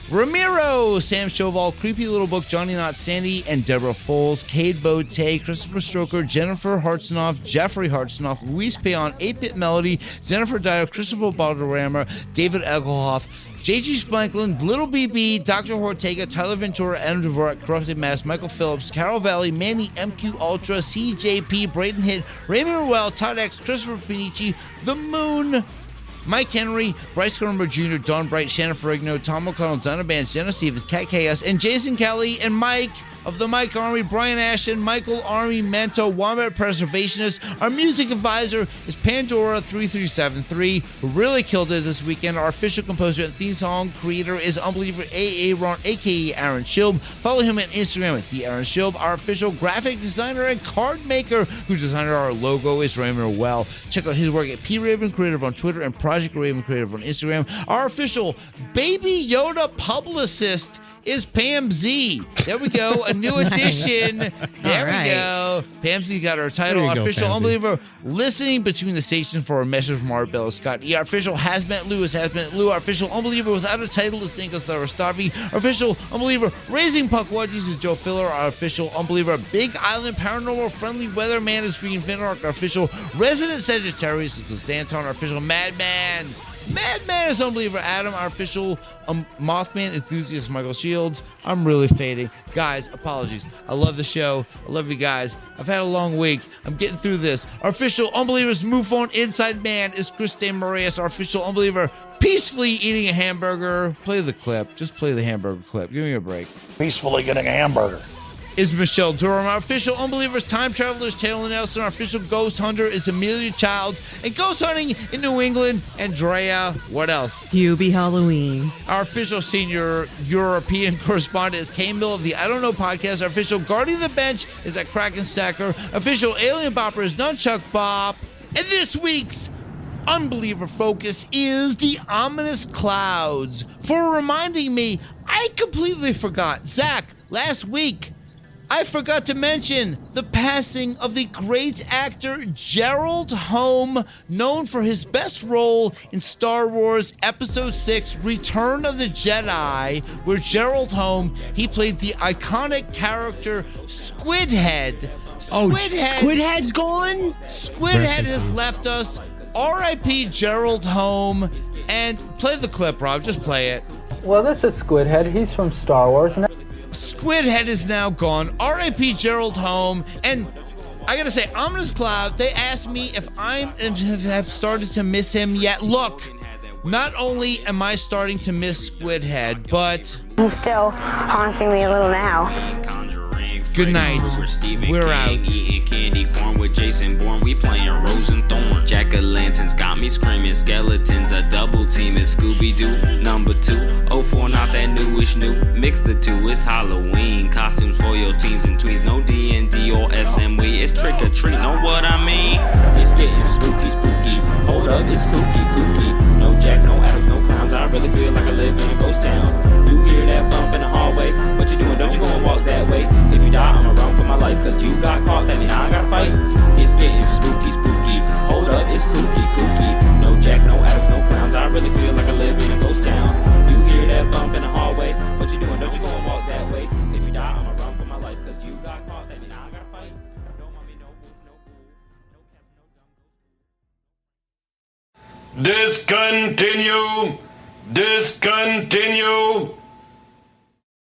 Ramiro, Sam Chauval, Creepy Little Book, Johnny Knott, Sandy, and Deborah Foles, Cade Bote, Christopher Stroker, Jennifer Hartznoff, Jeffrey Hartznoff, Luis Payon, 8-Bit Melody, Jennifer Dyer, Christopher Balderramer, David Egelhoff, J.G. Spanklin, Little BB, Dr. Ortega, Tyler Ventura, Adam Dvorak, Corrupted Mass, Michael Phillips, Carol Valley, Manny, MQ Ultra, CJP, Braden Hitt, Raymond Ruel, Todd X, Christopher Pinici, The Moon, Mike Henry, Bryce Cronenberg Jr., Don Bright, Shannon Ferrigno, Tom O'Connell, Donna Bands, Jenna Stevens, Kat Chaos, and Jason Kelly, and Mike. of the Mike Army, Brian Ashton, Michael Army Mento, Wombat Preservationist. Our music advisor is Pandora3373, who really killed it this weekend. Our official composer and theme song creator is Unbeliever A.A. Ron, a.k.a. Aaron Schilb. Follow him on Instagram at the Aaron Schilb. Our official graphic designer and card maker who designed our logo is Raymond Well. Check out his work at P Raven Creative on Twitter and Project Raven Creative on Instagram. Our official Baby Yoda publicist is Pam Z. There we go. A new addition. There we go. Pam Z got our title. Our official Unbeliever listening between the stations for a message from our Bella Scott. Our official Hazmat Lou is Hazmat Lou. Our official Unbeliever without a title is Nicholas Larastavi. Our official Unbeliever raising Puckwudgies is Joe Filler. Our official Unbeliever Big Island Paranormal Friendly Weatherman is Green Finark. Our official Resident Sagittarius is Xanton. Our official Madman is Unbeliever Adam. Our official Mothman enthusiast Michael Shields. I'm really fading. Guys, apologies. I love the show. I love you guys. I've had a long week. I'm getting through this. Our official Unbelievers MovePhone Inside Man is Christine Moraes. Our official Unbeliever peacefully eating a hamburger. Play the clip. Just play the hamburger clip. Give me a break. Peacefully getting a hamburger. Is Michelle Durham. Our official Unbelievers Time Travelers Taylor Nelson. Our official Ghost Hunter is Amelia Childs. And Ghost Hunting in New England, Andrea. What else? Hubie Halloween. Our official senior European correspondent is Kay Mill of the I Don't Know podcast. Our official Guardian of the Bench is at Kraken Stacker. Official Alien Bopper is Nunchuck Bop. And this week's Unbeliever focus is the ominous clouds. For reminding me, I completely forgot. Zach, last week, I forgot to mention the passing of the great actor Gerald Home, known for his best role in Star Wars Episode 6, Return of the Jedi, where Gerald Home, he played the iconic character Squidhead. Squidhead's gone? Squidhead has left us. R.I.P. Gerald Home. And play the clip, Rob. Just play it. Well, this is Squidhead. He's from Star Wars. Squidhead is now gone. R.I.P. Gerald Home. And I gotta say, Ominous Cloud, they asked me if I have started to miss him yet. Look, not only am I starting to miss Squidhead, but he's still haunting me a little now. Good night. We're out. Eating candy corn with Jason Bourne. We playing Rose and Thorn. Jack-o'-lanterns got me screaming. Skeletons, a double team is Scooby-Doo. Number 2, 04, not that newish new. Mix the two, it's Halloween. Costumes for your teens and tweens. No D&D or SMW. It's trick or treat. Know what I mean? It's getting spooky. Hold up, it's spooky, kooky. No jacks, no Adams, no clowns. I really feel like I live in a ghost town. You hear that bump in the hallway? What you doing? Don't you go and walk that way. If you die, I'ma run for my life. Cause you got caught, that mean I gotta fight. It's getting spooky. Hold up, it's spooky, kooky. No jacks, no Adams, no clowns. I really feel like I live in a ghost town. You hear that bump in the hallway? What you doing? Don't you go and walk that way. If you die, I'ma run for my life. Cause you got caught, that mean I gotta fight. No mommy, no wolf, no pool, no cats, no dumb. Discontinue.